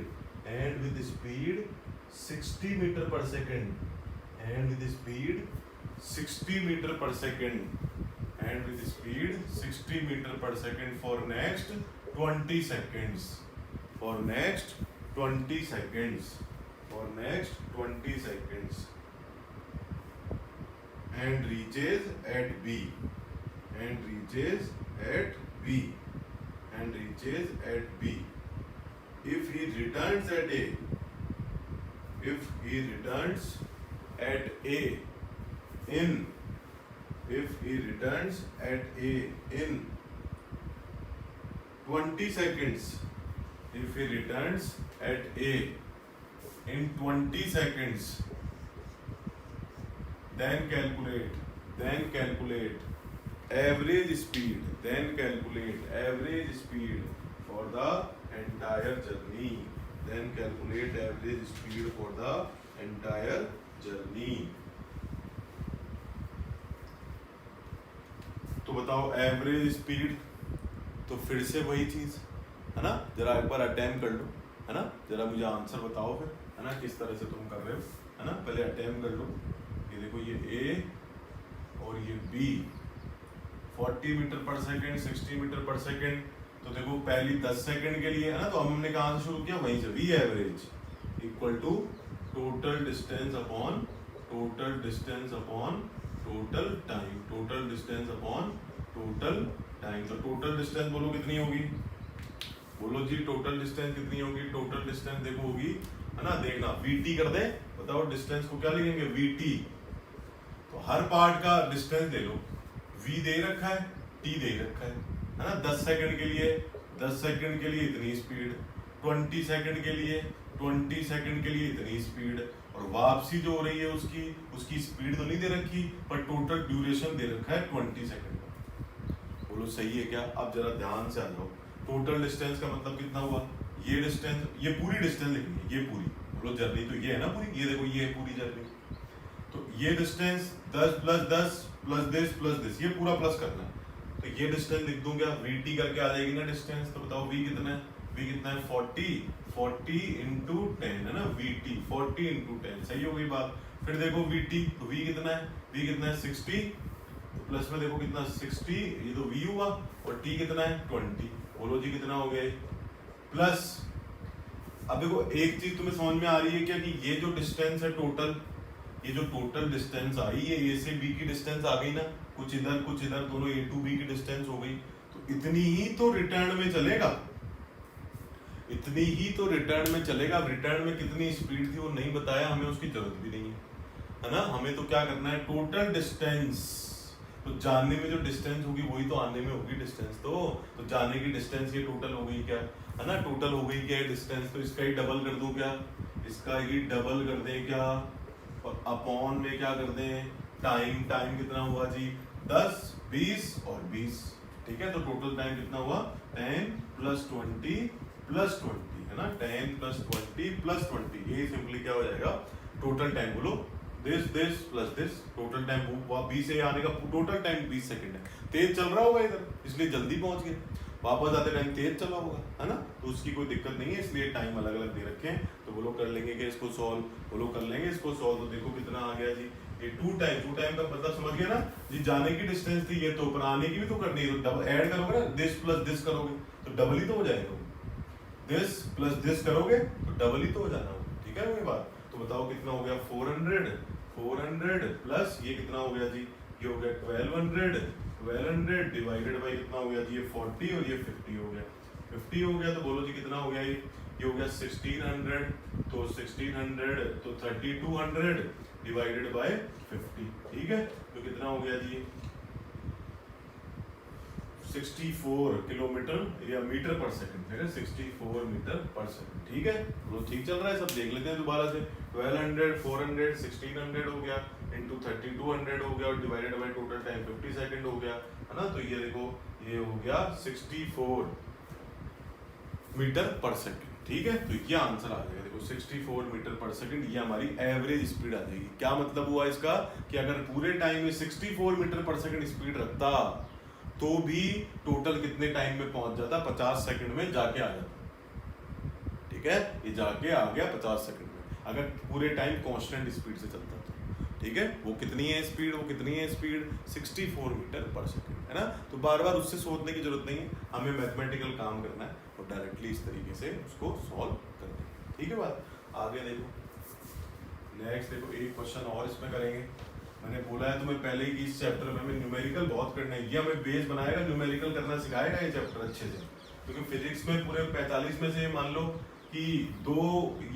Speaker 1: 60 meter per second, and with speed 60 meter per second, and with speed 60 meter per second for next 20 seconds, for next 20 seconds, for next 20 seconds, and reaches at B, and reaches at B, and reaches at B. If he returns at A, if he returns at A in, if he returns at A in 20 seconds, if he returns at A in 20 seconds, then calculate average speed, then calculate average speed for the entire journey, then calculate average speed for the entire journey। तो बताओ average speed, तो फिर से वही चीज, है ना, जरा एक बार अटेम्प्ट कर लो, है ना, जरा मुझे आंसर बताओ फिर, है ना, किस तरह से तुम कर रहे हो, है ना, पहले अटेम्प्ट कर लो। ये देखो, ये A और ये B 40 मीटर पर सेकेंड, 60 मीटर पर सेकेंड, तो देखो पहली 10 सेकेंड के लिए, है ना, तो हमने कहाँ से शुरू किया, वहीं से, V average equal to total distance upon total distance upon total time, total distance upon total time. तो टोटल डिस्टेंस बोलो कितनी होगी, बोलो जी टोटल डिस्टेंस कितनी होगी, टोटल डिस्टेंस देखो होगी, है ना, देखना VT कर दे, बताओ डिस्टेंस को क्या लिखेंगे, VT। तो हर पार्ट का डिस्टेंस ले लो, V दे रखा है, T दे रखा है ना। 10 सेकंड के लिए, 10 सेकंड के लिए इतनी स्पीड, 20 सेकंड के लिए, 20 सेकंड के लिए इतनी स्पीड, और वापसी जो हो रही है उसकी स्पीड तो नहीं दे रखी, पर टोटल ड्यूरेशन दे रखा है 20 सेकंड का। बोलो सही है क्या। अब जरा ध्यान से आ जाओ, टोटल डिस्टेंस का मतलब कितना हुआ, ये डिस्टेंस, ये पूरी डिस्टेंस लिखनी है, ये पूरी, बोलो जर्नी तो ये है ना पूरी, ये देखो ये है पूरी जर्नी, तो ये डिस्टेंस 10 प्लस 10 प्लस दिस, ये पूरा प्लस करना है, तो ये डिस्टेंस लिख दूंगा, VT करके आ जाएगी ना डिस्टेंस। तो बताओ V कितना है, V कितना है 40 इंटू 10, है ना, VT 40 इंटू 10, सही हो गई बात। फिर देखो VT, तो V कितना है 60, तो प्लस में देखो कितना 60, ये तो V हुआ, और T कितना है 20, बोलो जी कितना हो गया ये, प्लस अब देखो एक चीज तुम्हें समझ में आ रही है क्या कि ये जो डिस्टेंस है टोटल, ये जो टोटल डिस्टेंस आई है ए से बी की डिस्टेंस आ गई ना, कुछ इधर दोनों ए टू बी की डिस्टेंस हो गई, तो इतनी ही तो रिटर्न में चलेगा, इतनी ही तो रिटर्न में चलेगा। अब रिटर्न में कितनी स्पीड थी वो नहीं बताया, हमें उसकी जरूरत भी नहीं है ना। हमें तो क्या करना है, टोटल डिस्टेंस, तो जाने में जो डिस्टेंस होगी वही तो आने में होगी डिस्टेंस, तो जाने की डिस्टेंस ये टोटल हो गई क्या है ना, टोटल हो गई क्या है डिस्टेंस, तो इसका ही डबल कर दूं क्या, इसका ही डबल कर दें क्या, और अपॉन में क्या कर दें टाइम, टाइम कितना हुआ जी 10 20 और 20, ठीक है। तो टोटल टाइम कितना हुआ 10 + 20 + 20 है ना, 10 + 20 + 20, ये सिंपली क्या हो जाएगा टोटल टाइम, बोलो this plus this, total time हुआ 20 से आने का टोटल टाइम 20 सेकंड है। तेज चल रहा होगा इधर इसलिए जल्दी पहुंच गए, वापस आते टाइम तेज चला होगा है ना, तो उसकी कोई दिक्कत नहीं है, इसलिए टाइम अलग अलग दे रखे हैं। तो बोलो कर लेंगे कि इसको सॉल्व, बोलो कर लेंगे इसको सॉल्व, तो देखो कितना आ गया जी, ये 2 टाइम का मतलब समझ गया ना जी, जाने की डिस्टेंस थी ये, तो पर आने की भी तो करनी है, तो डबल ऐड करोगे ना, दिस प्लस दिस करोगे तो डबल ही तो हो जाएगा, दिस प्लस दिस करोगे तो डबल ही तो हो जाना, ठीक है वही बात। तो बताओ कितना हो गया 400 प्लस ये कितना हो गया जी, ये हो गया 1200 डिवाइडेड बाई कितना हो गया जी, ये 40 और ये 50 हो गया, 50 हो गया, तो बोलो जी कितना हो गया ये हो गया 1600, तो 1600 तो 3200 डिवाइडेड बाय 50, ठीक है। तो कितना हो गया जी 64 किलोमीटर या मीटर पर सेकंड, ठीक है 64 मीटर पर सेकंड, ठीक है। तो ठीक चल रहा है, सब देख लेते हैं दोबारा से, 1200 400 1600 हो गया इंटू 3200 हो गया और divided by total time 50 second हो गया है ना। तो ये देखो ये हो गया 64 मीटर पर सेकंड, ठीक है। तो ये आंसर आ जाएगा, देखो 64 मीटर पर सेकंड, ये हमारी एवरेज स्पीड आ जाएगी। क्या मतलब हुआ इसका कि अगर पूरे टाइम में 64 मीटर पर सेकंड स्पीड रखता तो भी टोटल कितने टाइम में पहुंच जाता, 50 सेकंड में जाके आ जाता, ठीक है। ये जाके आ गया 50 सेकंड में, अगर पूरे टाइम कांस्टेंट स्पीड से चलता था, ठीक है। वो कितनी है स्पीड, 64 मीटर पर सेकंड है ना। तो बार बार उससे सोचने की जरूरत नहीं है, हमें मैथमेटिकल काम करना है और डायरेक्टली इस तरीके से उसको सॉल्व करते हैं, ठीक है बात। आगे देखो नेक्स्ट, देखो एक क्वेश्चन और इसमें करेंगे। मैंने बोला है तुम्हें पहले ही कि इस चैप्टर में हमें न्यूमेरिकल बहुत करना है, ये हमें बेस बनाएगा, न्यूमेरिकल करना सिखाएगा ये चैप्टर अच्छे से, क्योंकि फिजिक्स में पूरे 45 में से मान लो कि 2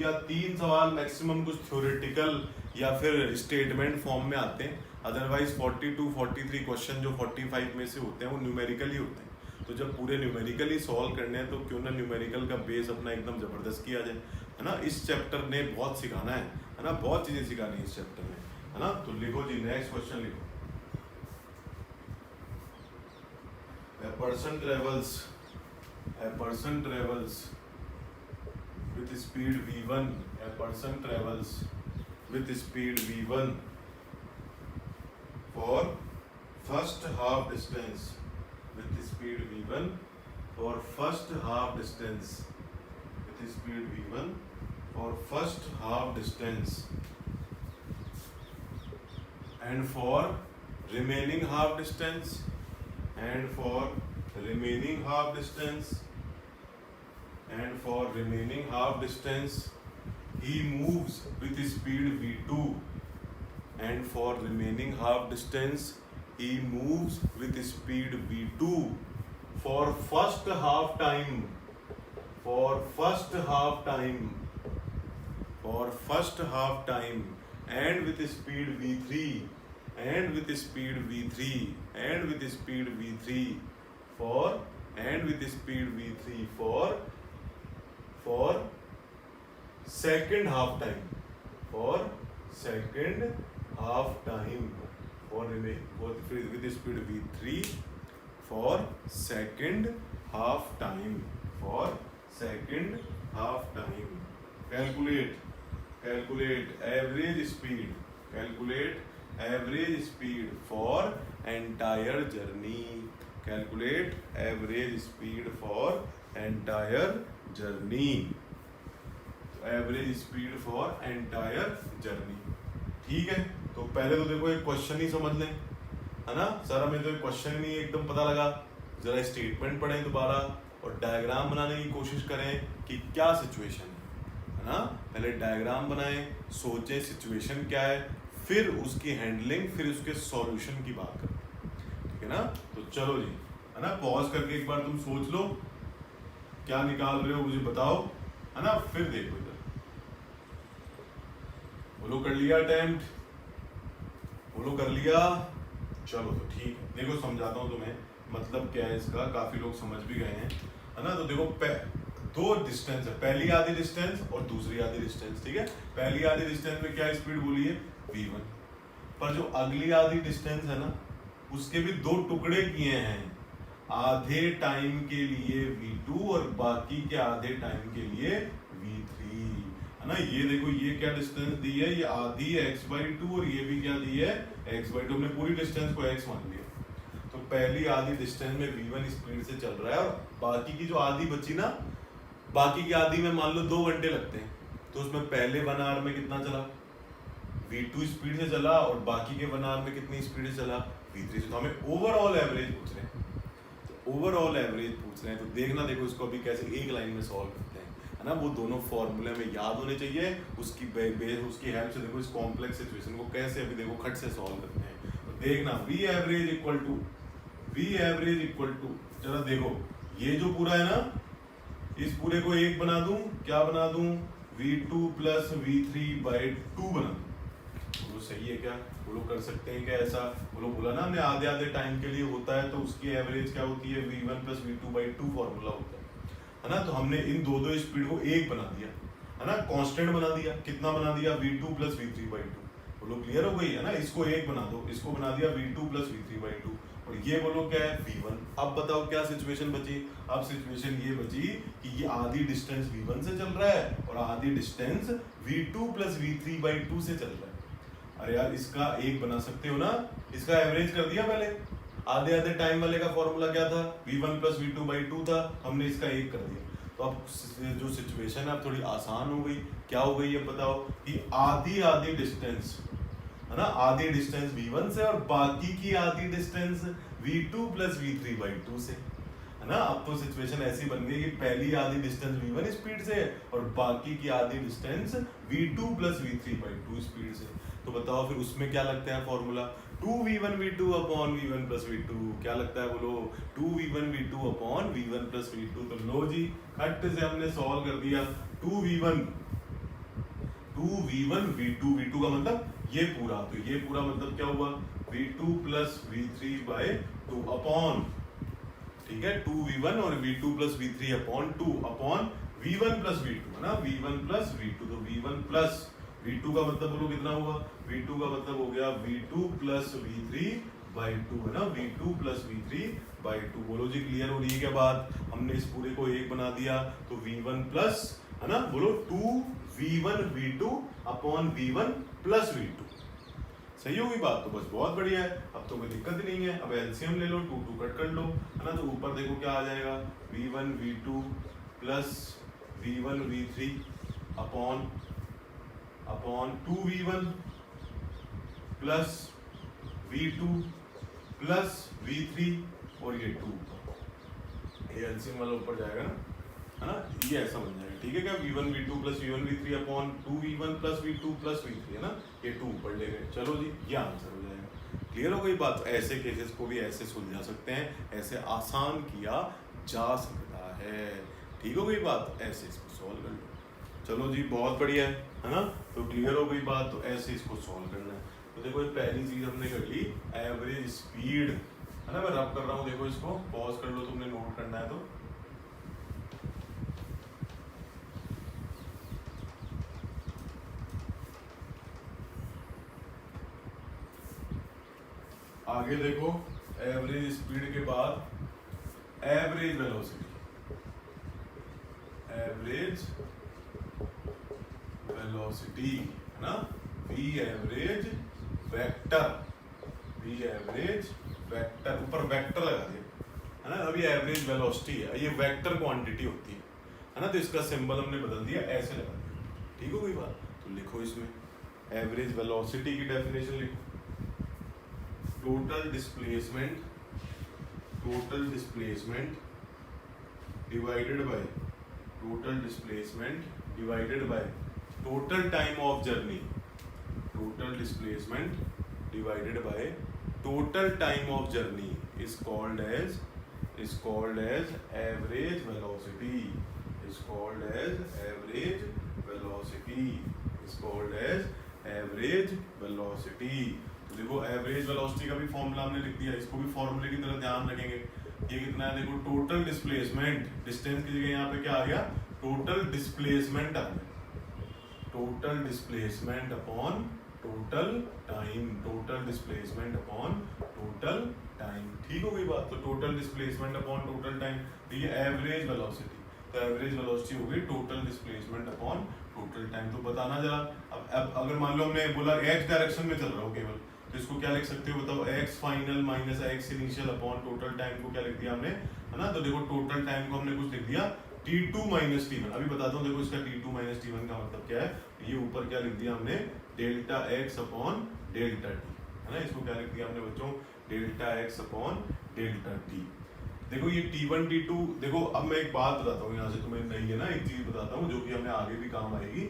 Speaker 1: या 3 सवाल मैक्सिमम कुछ थ्योरेटिकल या फिर स्टेटमेंट फॉर्म में आते हैं, अदरवाइज 42 43 क्वेश्चन जो 45 में से होते हैं वो न्यूमेरिकल ही होते हैं। तो जब पूरे न्यूमेरिकल ही सॉल्व करने हैं तो क्यों ना न्यूमेरिकल का बेस अपना एकदम जबरदस्त किया जाए, है ना। इस चैप्टर ने बहुत सिखाना है ना, बहुत चीजें सिखानी है इस चैप्टर में, है ना। तो लिखो जी नेक्स्ट क्वेश्चन लिखो, a person travels with speed v1, a person travels with speed v1 for first half distance, with speed v1 for first half distance, with speed v1 for first half distance, and for remaining half distance, and for remaining half distance, and for remaining half distance he moves with speed v2, and for remaining half distance he moves with speed v2 for first half time, for first half time, for first half time, and with speed v3, and with speed v3, and with speed v3 for, and with speed v3 for second half time, for second half time, for with speed v3 for second half time, for second half time. Calculate average speed, calculate average speed for entire journey, calculate average speed for entire journey, average speed for entire journey, ठीक है। तो पहले तो देखो एक question ही समझ लें, है ना। सर हमें तो एक क्वेश्चन नहीं एकदम पता लगा, जरा स्टेटमेंट पढ़ें दोबारा, और डायग्राम बनाने की कोशिश करें कि क्या सिचुएशन है ना। पहले डायग्राम बनाएं, सोचें सिचुएशन क्या है, फिर उसकी हैंडलिंग, फिर उसके सॉल्यूशन की बात करें, ठीक है ना। तो चलो जी, है ना, पॉज करके एक बार तुम सोच लो क्या निकाल रहे हो, मुझे बताओ, है ना। फिर देखो इधर, बोलो कर लिया अटेम्प्ट, बोलो कर लिया। चलो तो ठीक है, देखो समझाता हूँ तुम्हें मतलब क्या है इसका, काफी लोग समझ भी गए हैं, है ना। तो देखो दो डिस्टेंस है, पहली आधी डिस्टेंस और दूसरी आधी डिस्टेंस, ठीक है। पहली आधी डिस्टेंस में क्या स्पीड बोली है, v1, पर जो अगली आधी डिस्टेंस है ना, उसके भी दो टुकड़े किए हैं, आधे टाइम के लिए v2 और बाकी के आधे टाइम के लिए v3, है ना। ये देखो ये क्या डिस्टेंस दी है, ये आधी x/2 और ये भी क्या दी है x/2, हमने पूरी डिस्टेंस को x मान लिया। तो पहली आधी डिस्टेंस में v1 स्पीड से चल रहा है, और बाकी की जो आधी बची ना, बाकी की आधी में मान लो 2 घंटे लगते हैं, तो उसमें पहले 1 आवर में कितना चला, v2 स्पीड से चला, और बाकी के 1 आवर में कितनी स्पीड से चला, v3 से। तो हमें ओवरऑल एवरेज पूछ रहे हैं, तो ओवरऑल एवरेज पूछ रहे हैं, तो देखना, देखो इसको अभी कैसे एक लाइन में सॉल्व करते हैं, है ना। वो दोनों फॉर्मूले में याद होने चाहिए, उसकी उसकी हेल्प से देखो इस कॉम्प्लेक्स सिचुएशन को कैसे अभी देखो खट से सॉल्व करते हैं। तो देखना v एवरेज इक्वल टू, चलो देखो ये जो पूरा है ना, इस पूरे को एक बना दूं, क्या बना दूं, v2 प्लस v3/2 बना दूं। बोलो सही है क्या, बोलो कर सकते हैं क्या ऐसा, बोलो बोला ना हमने आधे आधे टाइम के लिए होता है, तो उसकी एवरेज क्या होती है, v1 प्लस v2/2 फॉर्मूला होता है ना। तो हमने इन दो स्पीड को एक बना दिया, है ना, कांस्टेंट बना दिया, कितना बना दिया, v2 प्लस v3/2। बोलो क्लियर हो गई है ना, इसको एक बना दो, इसको बना दिया v2 प्लस v3/2, और ये बोलो क्या है, v1। अब बताओ क्या सिचुएशन बची, अब सिचुएशन ये बची कि ये आधी डिस्टेंस v1 से चल रहा है और आधी डिस्टेंस v2 प्लस v3/2 से चल रहा है। अरे यार इसका एक बना सकते हो ना, इसका एवरेज कर दिया पहले, आधे आधे टाइम वाले का फॉर्मूला क्या था, v1 प्लस v2/2 था, हमने इसका एक कर दिया। तो अब जो सिचुएशन है अब थोड़ी आसान हो गई, क्या हो गई ये बताओ, कि आधी आधी डिस्टेंस, है ना, आधी डिस्टेंस v1 से और बाकी की आधी डिस्टेंस v2 प्लस v3/2 से, है ना। अब तो सिचुएशन ऐसी बन गई कि पहली आधी डिस्टेंस v1 स्पीड से और बाकी की आधी distance v2 plus v3/2 speed से। तो बताओ फिर उसमें क्या लगता है formula, 2v1v2 upon v1 plus v2, क्या लगता है बोलो, 2v1v2 upon v1 plus v2। तो लो जी खट से हमने सॉल्व कर दिया, 2v1 v2 का मतलब ये पूरा, तो ये पूरा मतलब क्या हुआ, v2 प्लस v3/2 अपॉन, ठीक है, 2v1 और v2 plus v3 upon 2 upon v1 plus v2, है ना, v1 प्लस v2। तो v1 प्लस v2 का मतलब बोलो कितना हुआ, v2 का मतलब हो गया v2 प्लस v3/2, है ना, v2 प्लस v3/2। बोलो जी क्लियर हो रही है क्या बात, हमने इस पूरे को एक बना दिया, तो v1 प्लस, है ना, बोलो 2v1v2 upon v1 plus v2, सही होगी बात। तो बस बहुत बढ़िया है, अब तो कोई दिक्कत ही नहीं है। अब एलसीएम ले लो, 2 कट कर लो, है ना। तो ऊपर देखो क्या आ जाएगा, v1v2 plus v1v3 upon 2v1 plus v2 plus v3 और ये 2, ये एलसीएम वाला ऊपर जाएगा ना, है ना, ये ऐसा बन जाएगा, ठीक है क्या, v1v2 plus v1v3 upon 2v1 plus v2 plus v3, है ना, ये 2 ऊपर ले गए। चलो जी ये आंसर हो जाएगा, क्लियर हो गई बात। ऐसे केसेस को भी ऐसे सुलझा सकते हैं, ऐसे आसान किया जा सकता है, ठीक हो गई बात, ऐसे इसको सॉल्व कर लो। चलो जी बहुत बढ़िया है ना, तो क्लियर हो गई बात। तो ऐसे इसको सॉल्व करना है। तो देखो ये पहली चीज हमने कर ली, एवरेज स्पीड, है ना, मैं रब कर रहा हूँ, देखो इसको पॉज कर लो, तुमने नोट करना है तो। आगे देखो एवरेज स्पीड के बाद एवरेज वेलोसिटी, एवरेज वेलोसिटी, है ना, v average vector, v average vector, ऊपर वेक्टर लगा दिया, है ना। अभी एवरेज वेलोसिटी है, ये वेक्टर क्वांटिटी होती है ना, तो इसका सिंबल हमने बदल दिया, ऐसे लगा दिया, ठीक हो गई बात। तो लिखो इसमें एवरेज वेलोसिटी की डेफिनेशन लिखो, total displacement divided by total displacement divided by total time of journey, total displacement divided by total time of journey is called as average velocity, is called as average velocity, is called as average velocity। तो देखो average velocity का भी formula हमने लिख दिया, इसको भी फॉर्मूले की तरह ध्यान रखेंगे। ये कितना है देखो, टोटल डिस्प्लेसमेंट, डिस्टेंस की जगह यहाँ पे क्या आ गया, टोटल डिस्प्लेसमेंट आ गया, total displacement upon total time, total displacement upon total time. ठीक हो गई बात। तो total displacement upon total time, तो ये एवरेज वेलोसिटी, तो एवरेज वेलोसिटी हो गई total displacement upon total time. तो बताना जरा, अब अगर मान लो हमने बोला एक्स डायरेक्शन में चल रहा हो केवल, तो इसको क्या लिख सकते हो बताओ, x final minus x initial upon total time को क्या लिख दिया हमने, है ना। तो देखो टोटल टाइम को हमने कुछ लिख दिया T2 माइनस T1। अभी बताता हूँ देखो इसका T2 माइनस T1 का मतलब क्या है। ये ऊपर क्या लिख दिया हमने, delta x upon delta T, है ना। इसको क्या लिख दिया हमने बच्चों, delta x upon delta T. देखो ये T1 T2, देखो अब मैं एक बात बताता हूँ यहाँ से तुम्हें, नहीं है ना, एक चीज बताता हूँ जो कि हमें आगे भी काम आएगी।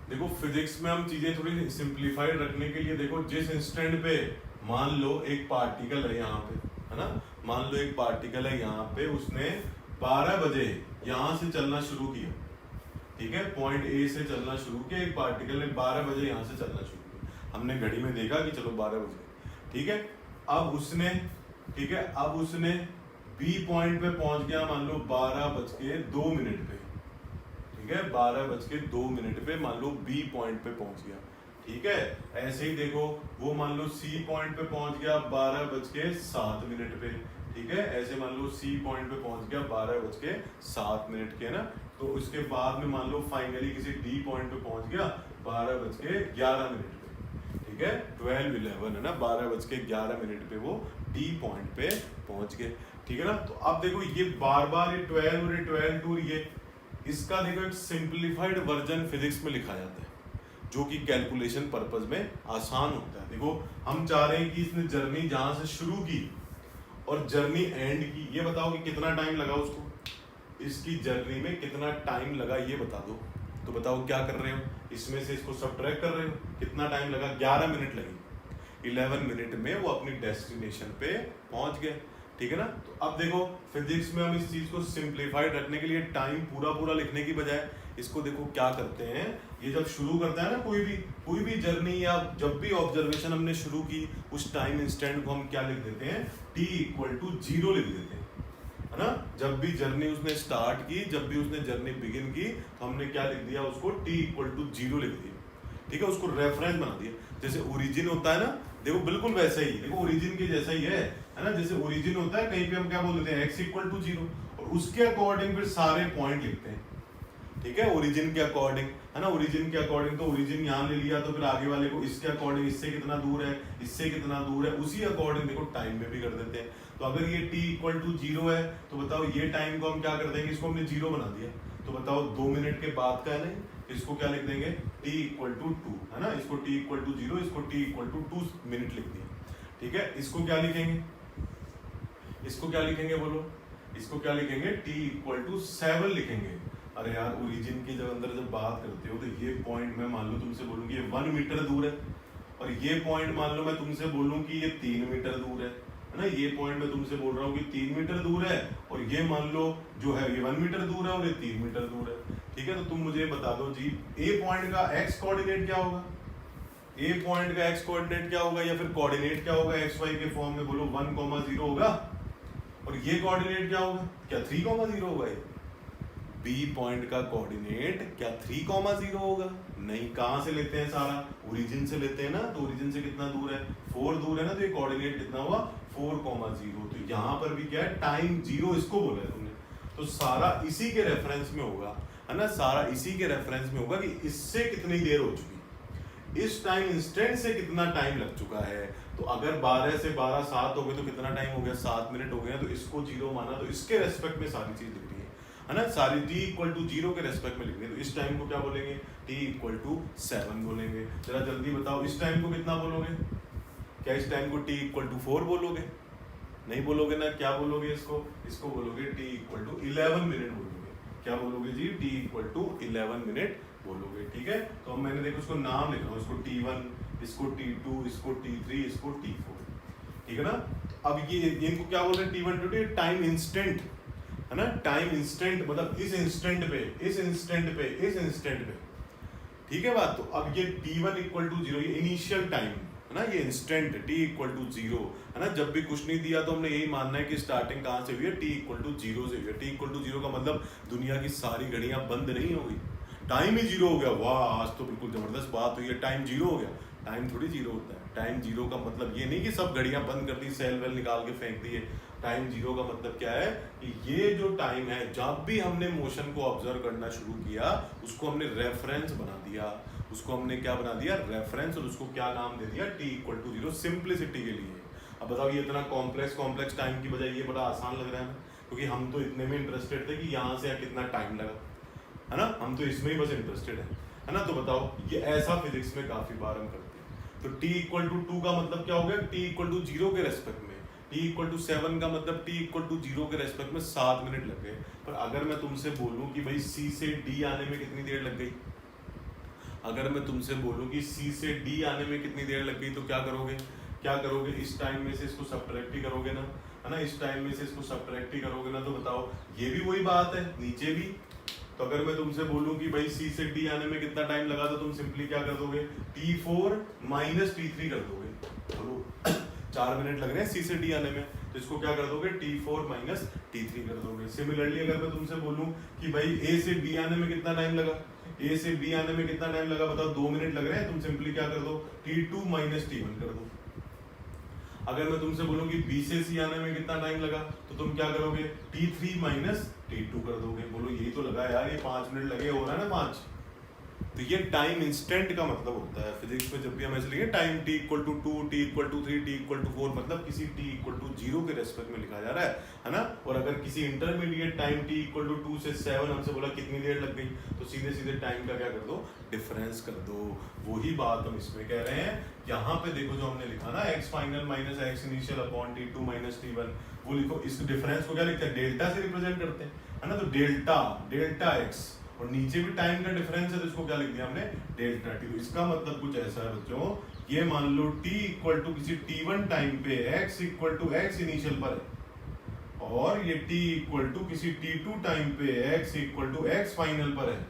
Speaker 1: देखो फिजिक्स में हम चीजें थोड़ी सिंप्लीफाइड रखने के लिए, देखो जिस इंस्टेंट पे मान लो एक पार्टिकल है यहाँ पे, है ना, मान लो एक पार्टिकल है यहाँ पे, उसने 12 बजे यहाँ से चलना शुरू किया, ठीक है, पॉइंट ए से चलना शुरू किया, एक पार्टिकल ने 12 बजे यहाँ से चलना शुरू किया, हमने घड़ी में देखा कि चलो 12 बजे, ठीक है। अब उसने, ठीक है, अब उसने बी पॉइंट पे पहुंच गया मान लो 12:02 पे, ठीक है, 12:02 पे मान लो बी पॉइंट पे पहुंच गया, ठीक है। ऐसे ही देखो वो मान लो सी पॉइंट पे पहुंच गया 12:07 पे, ठीक है। ऐसे मान लो सी पॉइंट पे पहुंच गया 12:07 के ना। तो उसके बाद में मान लो फाइनली किसी डी पॉइंट पे पहुंच गया 12:11 पे, ठीक है, 12:11 है ना, 12:11 पे वो डी पॉइंट पे पहुंच गए, ठीक है ना। तो अब देखो ये बार बार ये 12 और ये 12 टू, ये इसका देखो एक सिंप्लीफाइड वर्जन फिजिक्स में लिखा जाता है जो कि कैलकुलेशन पर्पस में आसान होता है। देखो हम चाह रहे हैं कि इसने जर्नी जहां से शुरू की और जर्नी एंड की, ये बताओ कि कितना टाइम लगा उसको, इसकी जर्नी में कितना टाइम लगा ये बता दो। तो बताओ क्या कर रहे हो, इसमें से इसको सब्ट्रैक्ट कर रहे हो, कितना टाइम लगा, 11 मिनट लगी, 11 मिनट में वो अपनी डेस्टिनेशन पे पहुंच गए, ठीक है ना। तो अब देखो फिजिक्स में हम इस चीज को सिंप्लीफाइड रखने के लिए टाइम पूरा पूरा लिखने की बजाय इसको देखो क्या करते हैं, ये जब शुरू करता है ना कोई भी जर्नी या जब भी ऑब्जर्वेशन हमने शुरू की, उस टाइम इंस्टेंट को हम क्या लिख देते हैं, t=0 लिख देते हैं, है ना। जब भी जर्नी उसने स्टार्ट की, जब भी उसने जर्नी बिगिन की, तो हमने क्या लिख दिया उसको, t=0 लिख दिया, ठीक है, उसको रेफरेंस बना दिया। जैसे ओरिजिन होता है ना, देखो बिल्कुल वैसे ही, देखो ओरिजिन के जैसा ही है ना। जैसे ओरिजिन होता है कहीं पे हम क्या बोल देते हैं, x=0, और उसके अकॉर्डिंग फिर सारे पॉइंट लिखते हैं, ठीक है, ओरिजिन के अकॉर्डिंग, है ना। ओरिजिन के अकॉर्डिंग, तो ओरिजिन यहाँ ले लिया तो फिर आगे वाले को इसके अकॉर्डिंग, इससे कितना दूर है, इससे कितना दूर है, उसी अकॉर्डिंग देखो टाइम में भी कर देते हैं। तो अगर ये t=0 है तो बताओ ये टाइम को हम क्या कर देंगे, इसको हमने 0 बना दिया, तो बताओ 2 मिनट के बाद का है, नहीं, इसको क्या लिख देंगे, t=2, है ना, इसको t=0, इसको t=2 मिनट लिख दिया, ठीक है। इसको क्या लिखेंगे, इसको क्या लिखेंगे बोलो, इसको क्या लिखेंगे, t=7 लिखेंगे। अरे यार ओरिजिन की जब अंदर जब बात करते हो तो ये पॉइंट मैं मान लो तुमसे बोलूँ कि ये 1 मीटर दूर है, और ये पॉइंट मान लो मैं तुमसे बोलूँ कि ये 3 मीटर दूर है ना। ये पॉइंट मैं तुमसे बोल रहा हूँ कि 3 मीटर दूर है, और ये मान लो जो है ये 1 मीटर दूर है और ये 3 मीटर दूर है, ठीक है। तो तुम मुझे बता दो जी, ए पॉइंट का एक्स कोऑर्डिनेट क्या होगा, ए पॉइंट का एक्स कोऑर्डिनेट क्या होगा, या फिर कोऑर्डिनेट क्या होगा, एक्स वाई के फॉर्म में बोलो 1,0 होगा, और ये कोऑर्डिनेट क्या होगा, क्या 3,0 होगा। ये बी पॉइंट का कोऑर्डिनेट क्या 3,0 होगा, नहीं, कहां से लेते हैं, सारा ओरिजिन से लेते हैं ना। तो ओरिजिन से कितना दूर है, 4 दूर है ना, तो ये कोऑर्डिनेट कितना हुआ, 4,0। तो यहाँ पर भी क्या है, टाइम 0 इसको बोला है तुमने, तो सारा इसी के रेफरेंस में होगा, है ना, सारा इसी के रेफरेंस में होगा कि इससे कितनी देर हो चुकी, इस टाइम इंस्टेंट से कितना टाइम लग चुका है। तो अगर 12 से 12 7 हो गए तो कितना टाइम हो गया, 7 मिनट हो गया, तो इसको 0 माना, तो इसके रेस्पेक्ट में सारी चीज लिख रही है ना, सारी t=0 के रेस्पेक्ट में लिखनी है। तो इस टाइम को क्या बोलेंगे, t=7 बोलेंगे। जरा जल्दी बताओ इस टाइम को कितना बोलोगे, क्या इस टाइम को t=4 बोलोगे, नहीं बोलोगे ना, क्या बोलोगे इसको बोलोगे t इक्वल टू 11 मिनट बोलोगे। क्या बोलोगे जी? t इक्वल टू 11 मिनट बोलोगे। ठीक है, तो अब मैंने देखो इसको नाम लिखा हूँ, इसको t1, इसको t2, इसको t3, इसको t4। ठीक है ना। अब ये इनको क्या बोल रहे हैं? t1 to t time instant है ना, टाइम इंस्टेंट मतलब इस इंस्टेंट पे, इस इंस्टेंट पे, इस इंस्टेंट पे। ठीक है बात। तो अब ये t1 इक्वल टू 0 ये इनिशियल टाइम है ना, ये इंस्टेंट t इक्वल टू 0 है ना। जब भी कुछ नहीं दिया तो हमने यही मानना है कि स्टार्टिंग कहाँ से हुई है? t इक्वल टू 0 से हुई है। t इक्वल टू 0 का मतलब दुनिया की सारी घड़ियां बंद नहीं हो गई, टाइम ही 0 हो गया। वाह, आज तो बिल्कुल जबरदस्त बात हुई है, टाइम 0 हो गया। टाइम थोड़ी 0 होता है। टाइम 0 का मतलब ये नहीं कि सब घड़ियां बंद कर दी, सेल वेल निकाल के फेंक दिए। टाइम 0 का मतलब क्या है कि ये जो टाइम है, जब भी हमने मोशन को ऑब्जर्व करना शुरू किया उसको हमने रेफरेंस बना दिया। उसको हमने क्या बना दिया? रेफरेंस। और उसको क्या नाम दे दिया? t इक्वल टू 0, सिंप्लिसिटी के लिए। अब बताओ, ये इतना कॉम्प्लेक्स टाइम की बजाय ये बड़ा आसान लग रहा है ना, क्योंकि हम तो इतने में इंटरेस्टेड थे कि यहाँ से कितना टाइम लगा, है ना। हम तो इसमें ही बस इंटरेस्टेड है ना। तो बताओ, ये ऐसा फिजिक्स में काफी बार हम करते हैं। तो t इक्वल टू 2 का मतलब क्या हो गया? t इक्वल टू 0 के रेस्पेक्ट में। t इक्वल टू 7 का मतलब t इक्वल टू 0 के रेस्पेक्ट में 7 मिनट लग गए। पर अगर मैं तुमसे बोलूं कि भाई c से d आने में कितनी देर लग गई, अगर मैं तुमसे बोलूं कि c से d आने में कितनी देर लग गई, तो क्या करोगे? क्या करोगे? इस टाइम में से इसको सब्ट्रैक्ट ही करोगे ना, है ना। इस टाइम में से इसको सब्ट्रैक्ट ही करोगे ना। तो बताओ, ये भी वही बात है, नीचे भी। तो अगर मैं तुमसे बोलूं कि भाई c से d आने में कितना टाइम लगा, तो तुम सिंपली क्या कर दोगे? t4 माइनस t3 कर दोगे। चलो 4 मिनट लग रहे हैं c से d आने में, तो इसको क्या कर दोगे? t4 माइनस t3 कर दोगे। सिमिलरली अगर मैं तुमसे बोलूं कि भाई a से b आने में कितना टाइम लगा, a से b आने में कितना टाइम लगा, बताओ 2 मिनट लग रहे हैं, तुम सिंपली क्या कर दो? t2 माइनस t1 कर दो। अगर मैं तुमसे बोलूं कि b से c आने में कितना टाइम लगा, तो तुम क्या करोगे? t3 माइनस t2 कर दोगे। बोलो, यही तो लगा यार, ये 5 मिनट लगे, हो रहा है ना 5। तो ये टाइम इंस्टेंट का मतलब होता है फिजिक्स में। जब भी हम ऐसे लिखेंगे time t equal to 2, t equal to 3, t equal to 4, मतलब किसी t इक्वल टू 0 के रेस्पेक्ट में लिखा जा रहा है ना। और अगर किसी intermediate time t equal to 2 से 7 हमसे बोला कितनी देर लग गई, तो सीधे सीधे टाइम का क्या कर दो? डिफरेंस कर दो। वही बात हम इसमें कह रहे हैं। यहाँ पे देखो जो हमने लिखा ना, x final minus x initial upon t2 minus t1, वो लिखो। इस डिफरेंस को क्या लिखते हैं? डेल्टा से रिप्रेजेंट करते हैं, है ना। तो डेल्टा x, और नीचे भी टाइम का डिफरेंस है, तो इसको क्या लिख दिया हमने? Delta T. तो इसका मतलब कुछ ऐसा है बच्चों, ये मान लो t इक्वल टू किसी t1 टाइम पे x equal to x initial पर है, और ये t इक्वल टू किसी t2 टाइम पे x equal to x final पर है।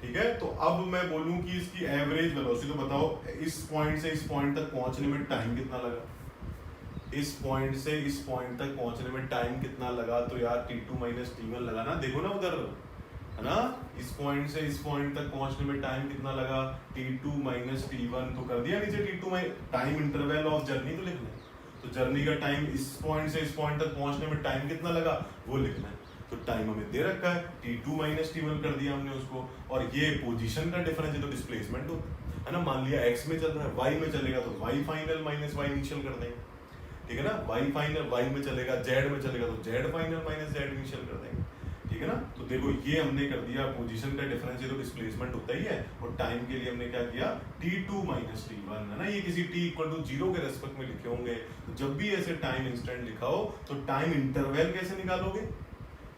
Speaker 1: ठीक है, तो अब मैं बोलूं कि इसकी एवरेज वेलोसिटी, तो बताओ इस पॉइंट से इस पॉइंट तक पहुंचने में टाइम कितना लगा? इस पॉइंट से इस पॉइंट तक पहुंचने में टाइम कितना लगा? तो यार t2 माइनस t1 लगा ना, देखो ना उधर, है ना। इस पॉइंट से इस पॉइंट तक पहुंचने में टाइम कितना लगा? t2 माइनस t1, तो कर दिया नीचे t2 में टाइम इंटरवल ऑफ जर्नी तो लिखना है। तो जर्नी का टाइम इस पॉइंट से इस पॉइंट तक पहुंचने में टाइम कितना लगा वो लिखना है। तो टाइम हमें दे रखा है, t2 माइनस t1 कर दिया हमने उसको, और ये पोजीशन का डिफरेंस है तो डिस्प्लेसमेंट होता है ना। मान लिया x में चल रहा है, y में चलेगा तो y final minus y initial कर देंगे। ठीक है ना, y फाइनल y में चलेगा, z में चलेगा तो z final minus z initial कर देंगे। ठीक है ना। तो देखो ये हमने कर दिया, पोजीशन का डिफरेंस है तो डिस्प्लेसमेंट होता ही है, और टाइम के लिए हमने क्या किया? t2 माइनस t1, है ना। ये किसी t इक्वल टू 0 के रेस्पेक्ट में लिखे होंगे। तो जब भी ऐसे टाइम इंस्टेंट लिखा हो तो टाइम इंटरवल कैसे निकालोगे?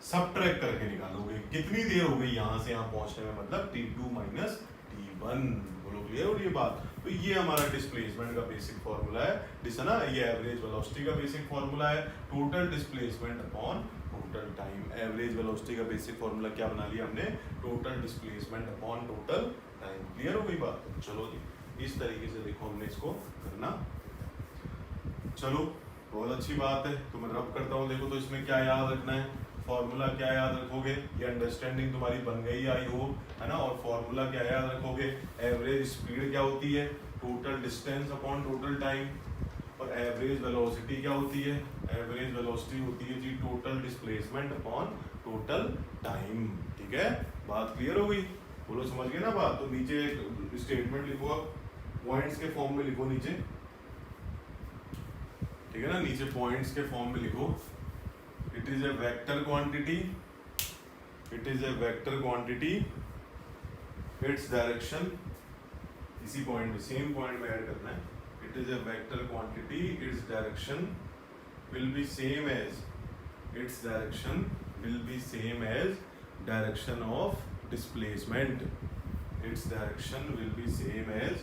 Speaker 1: सब्ट्रैक्ट करके निकालोगे, कितनी देर हो गई यहाँ से यहाँ पहुंचने में, मतलब t2 माइनस t1। बोलो क्लियर हो रही है बात? तो ये हमारा डिस्प्लेसमेंट का बेसिक फॉर्मूला है ना। ये एवरेज वेलोसिटी का बेसिक फॉर्मूला है, total displacement upon total time. Average velocity का बेसिक फॉर्मूला क्या बना लिया हमने? Total displacement upon total time. Clear हो गई बात? चलो जी, इस तरीके से देखो हमने इसको करना। चलो बहुत अच्छी बात है, तो मैं रब करता हूँ। देखो तो इसमें क्या याद रखना है, फॉर्मूला क्या याद रखोगे? ये अंडरस्टैंडिंग तुम्हारी बन गई आई हो, है ना। और फॉर्मूला क्या याद रखोगे? एवरेज स्पीड क्या होती है? Total distance upon total time. और एवरेज वेलोसिटी क्या होती है? एवरेज वेलोसिटी होती है जी total displacement upon total time. ठीक है, बात क्लियर हो गई? बोलो समझ गए ना बात? तो नीचे एक स्टेटमेंट लिखो, पॉइंट्स के फॉर्म में लिखो नीचे। ठीक है ना, नीचे पॉइंट्स के फॉर्म में लिखो। It is a vector quantity. It is a vector quantity. Its direction. इसी पॉइंट में, सेम पॉइंट में ऐड करना है। It is a vector quantity. Its direction will be same as its direction will be same as direction of displacement. Its direction will be same as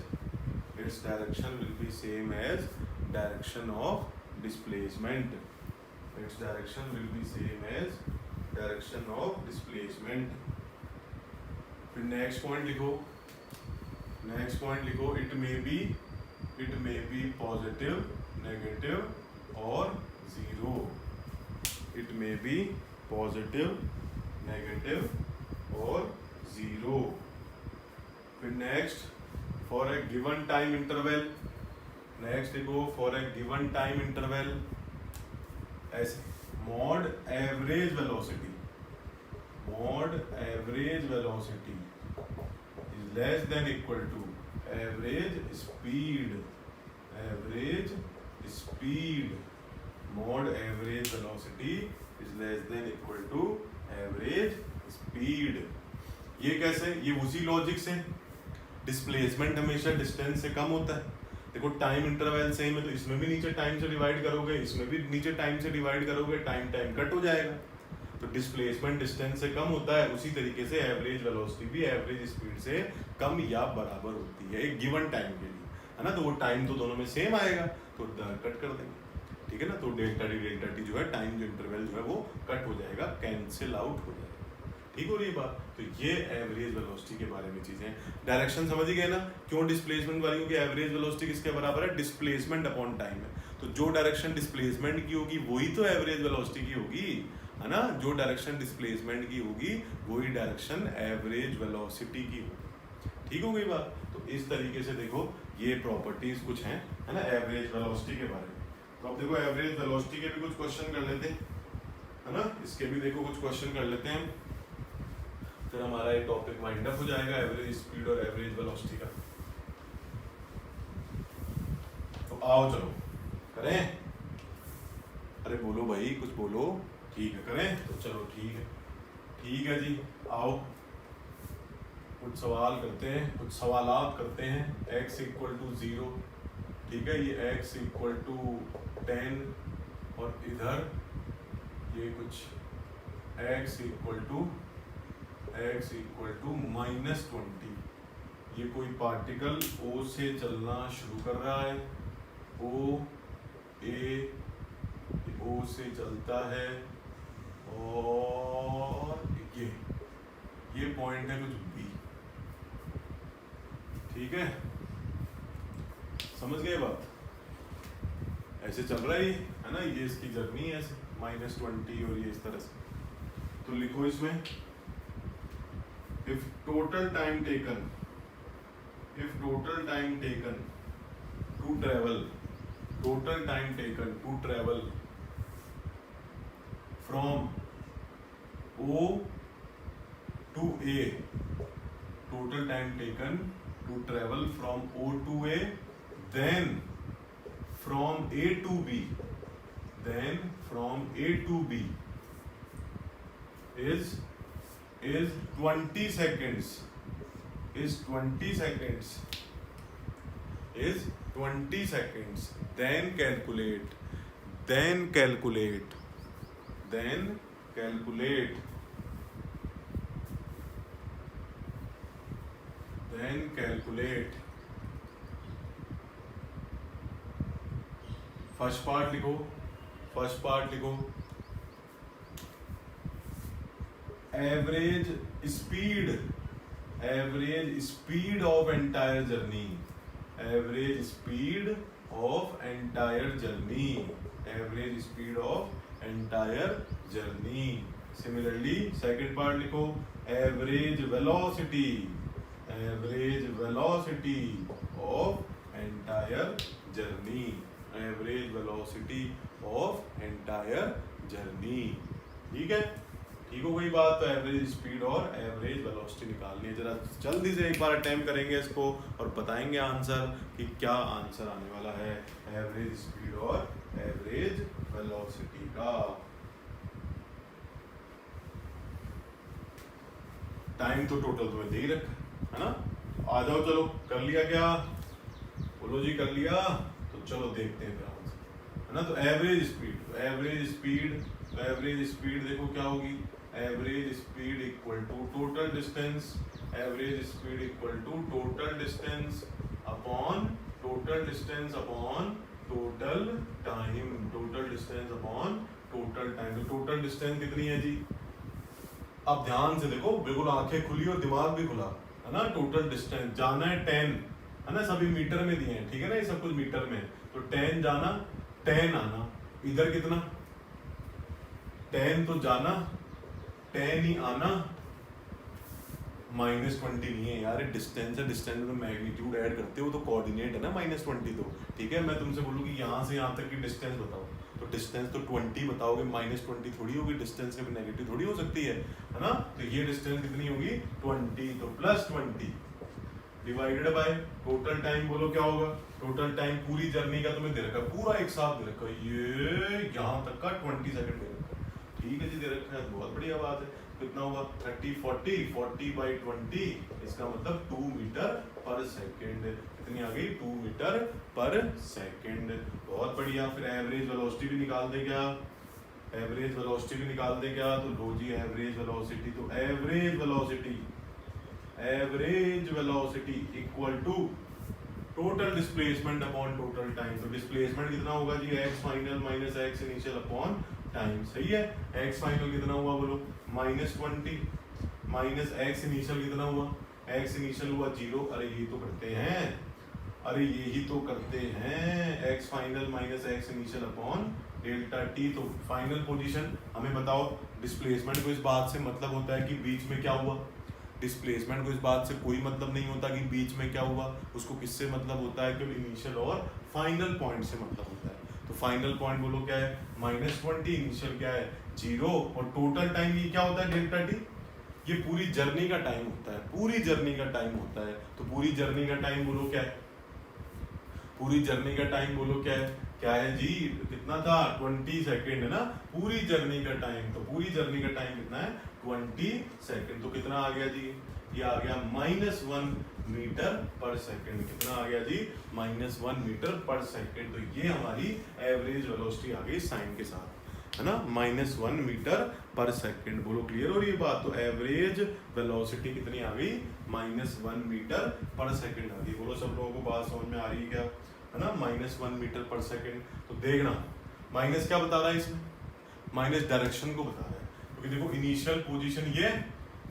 Speaker 1: direction of displacement. Its direction will be same as direction of displacement. फिर next point लिखो. It may be positive, negative or zero. It may be positive, negative or zero. फिर next, for a given time interval. Next देखो, for a given time interval, ऐसे mod average velocity is less than equal to average speed. Mod average velocity is less than equal to average speed. ये कैसे? ये उसी logic से, displacement हमेशा distance से कम होता है. देखो टाइम इंटरवल सेम है तो इसमें भी नीचे टाइम से डिवाइड करोगे, इसमें भी नीचे टाइम से डिवाइड करोगे, टाइम कट हो जाएगा. तो डिस्प्लेसमेंट डिस्टेंस से कम होता है. उसी तरीके से एवरेज वेलोसिटी भी एवरेज स्पीड से कम या बराबर होती है एक गिवन टाइम के लिए, है ना. तो वो टाइम तो दोनों में सेम आएगा तो कट कर देंगे, ठीक है ना. तो डेल्टा टी जो है टाइम जो इंटरवल जो है वो कट हो जाएगा, कैंसिल आउट हो जाएगा. ठीक हो रही है बात. तो ये एवरेज वेलोसिटी के बारे में चीजें. डायरेक्शन समझ ही गए ना, क्यों डिस्प्लेसमेंट वाली, क्योंकि एवरेज वेलोसिटी किसके बराबर है? डिस्प्लेसमेंट अपॉन टाइम है. तो जो डायरेक्शन डिस्प्लेसमेंट की होगी वही तो एवरेज वेलोसिटी की होगी, है ना. जो डायरेक्शन डिस्प्लेसमेंट की होगी वही डायरेक्शन एवरेज वेलोसिटी की होगी. ठीक हो गई बात. तो इस तरीके से देखो ये प्रॉपर्टीज कुछ हैं, है ना, एवरेज वेलोसिटी के बारे में. तो अब देखो एवरेज वेलोसिटी के भी कुछ क्वेश्चन कर लेते हैं, है ना. इसके भी देखो कुछ क्वेश्चन कर लेते हैं, फिर हमारा ये टॉपिक वाइंड अप हो जाएगा एवरेज स्पीड और एवरेज वेलोसिटी का. तो आओ चलो करें. अरे बोलो भाई, कुछ बोलो. ठीक है करें. तो चलो ठीक है जी. आओ कुछ सवाल करते हैं, कुछ सवालात करते हैं. x इक्वल टू 0, ठीक है. ये x इक्वल टू 10 और इधर ये कुछ x इक्वल टू -20. ये कोई पार्टिकल O से चलना शुरू कर रहा है. O से चलता है और ये पॉइंट है कुछ B, ठीक है. समझ गए बात. ऐसे चल रहा है ना. ये इसकी जर्नी है ऐसे -20 और ये इस तरह से. तो लिखो इसमें if total time taken to travel from O to A, total time taken to travel from O to A, then from A to B is 20 seconds. Then calculate first part लिखो. Average speed of entire journey. Similarly second part लिखो. Average velocity of entire journey. ठीक है. ठीक हो गई बात. तो average speed और एवरेज वेलोसिटी निकालनी है. जरा जल्दी से एक बार अटेम्प्ट करेंगे इसको और बताएंगे आंसर कि क्या आंसर आने वाला है एवरेज स्पीड और एवरेज वेलोसिटी का. टाइम तो टोटल तुम्हें दे ही रखा है ना. आ जाओ चलो. कर लिया क्या? बोलो जी कर लिया. तो चलो देखते हैं फिर आंसर, है ना। तो एवरेज स्पीड देखो क्या होगी, average speed equal to total distance, average speed equal to total distance upon total time, total distance upon total time. तो टोटल डिस्टेंस कितनी है जी, अब ध्यान से देखो, बिल्कुल आंखें खुली और दिमाग भी खुला, है ना। टोटल डिस्टेंस जाना है 10, है ना, सभी मीटर में दिए हैं, ठीक है ना, ये सब कुछ मीटर में। तो 10 जाना 10 आना, इधर कितना 10 तो जाना 10 ही आना, -20 नहीं है यार, डिस्टेंस है, डिस्टेंस में तो मैग्नीट्यूड ऐड करते हो तो कोऑर्डिनेट है ना -20। तो ठीक है, मैं तुमसे बोलूँ कि यहाँ से यहाँ तक की डिस्टेंस बताओ, तो डिस्टेंस तो 20 बताओगे, -20 थोड़ी होगी, डिस्टेंस कभी नेगेटिव थोड़ी हो सकती है ना। तो ये डिस्टेंस कितनी होगी 20, तो +20 डिवाइडेड बाय टोटल टाइम, बोलो क्या होगा, टोटल टाइम पूरी जर्नी का तुम्हें दे रखा है, पूरा एक साथ दे रखा है, ये यहाँ तक का 20 सेकंड दे रखा है, ठीक है जी, दे रखा है, बहुत बढ़िया बात है। कितना होगा 30 40 बाई 20, इसका मतलब 2 मीटर पर सेकेंड, कितनी आ गई 2 मीटर पर सेकेंड, बहुत बढ़िया। फिर एवरेज वेलोसिटी भी निकाल दे क्या, एवरेज वेलोसिटी भी निकाल दे क्या, तो लो जी एवरेज वेलोसिटी, तो average velocity equal to total displacement upon total time. तो डिस्प्लेसमेंट कितना होगा जी, x final minus x initial upon time, सही है। x फाइनल कितना हुआ बोलो, -20 माइनस x इनिशियल कितना हुआ, x इनिशियल हुआ 0, अरे यही तो करते हैं, x final minus x initial upon delta t। तो फाइनल पोजीशन हमें बताओ, डिस्प्लेसमेंट को इस बात से मतलब होता है कि बीच में क्या हुआ, डिस्प्लेसमेंट को इस बात से कोई मतलब नहीं होता कि बीच में क्या हुआ, उसको किससे मतलब होता है, केवल इनिशियल और फाइनल पॉइंट से मतलब होता है। तो फाइनल पॉइंट बोलो क्या है -20, इनिशियल क्या है 0, और टोटल टाइम ये क्या होता है डेल्टा टी, ये पूरी जर्नी का टाइम होता है, पूरी जर्नी का टाइम होता है। तो पूरी जर्नी का टाइम बोलो क्या है, पूरी जर्नी का टाइम बोलो क्या है जी, कितना था 20 सेकेंड, है ना, पूरी जर्नी का टाइम। तो पूरी जर्नी का टाइम कितना है 20 सेकेंड, तो कितना आ गया जी, ये आ गया -1 मीटर पर सेकेंड, कितना आ गया जी -1 मीटर पर सेकेंड। तो ये हमारी एवरेज वेलोसिटी आ गई साइन के साथ, है ना, -1 मीटर पर सेकेंड। बोलो क्लियर हो रही है बात, तो एवरेज वेलोसिटी कितनी आ गई -1 मीटर पर सेकेंड आ गई। बोलो सब लोगों को बात समझ में आ रही है क्या, है ना, -1 मीटर पर सेकेंड। तो देखना माइनस क्या बता रहा है इसमें, माइनस डायरेक्शन को बता रहा है, क्योंकि देखो इनिशियल पोजीशन ये,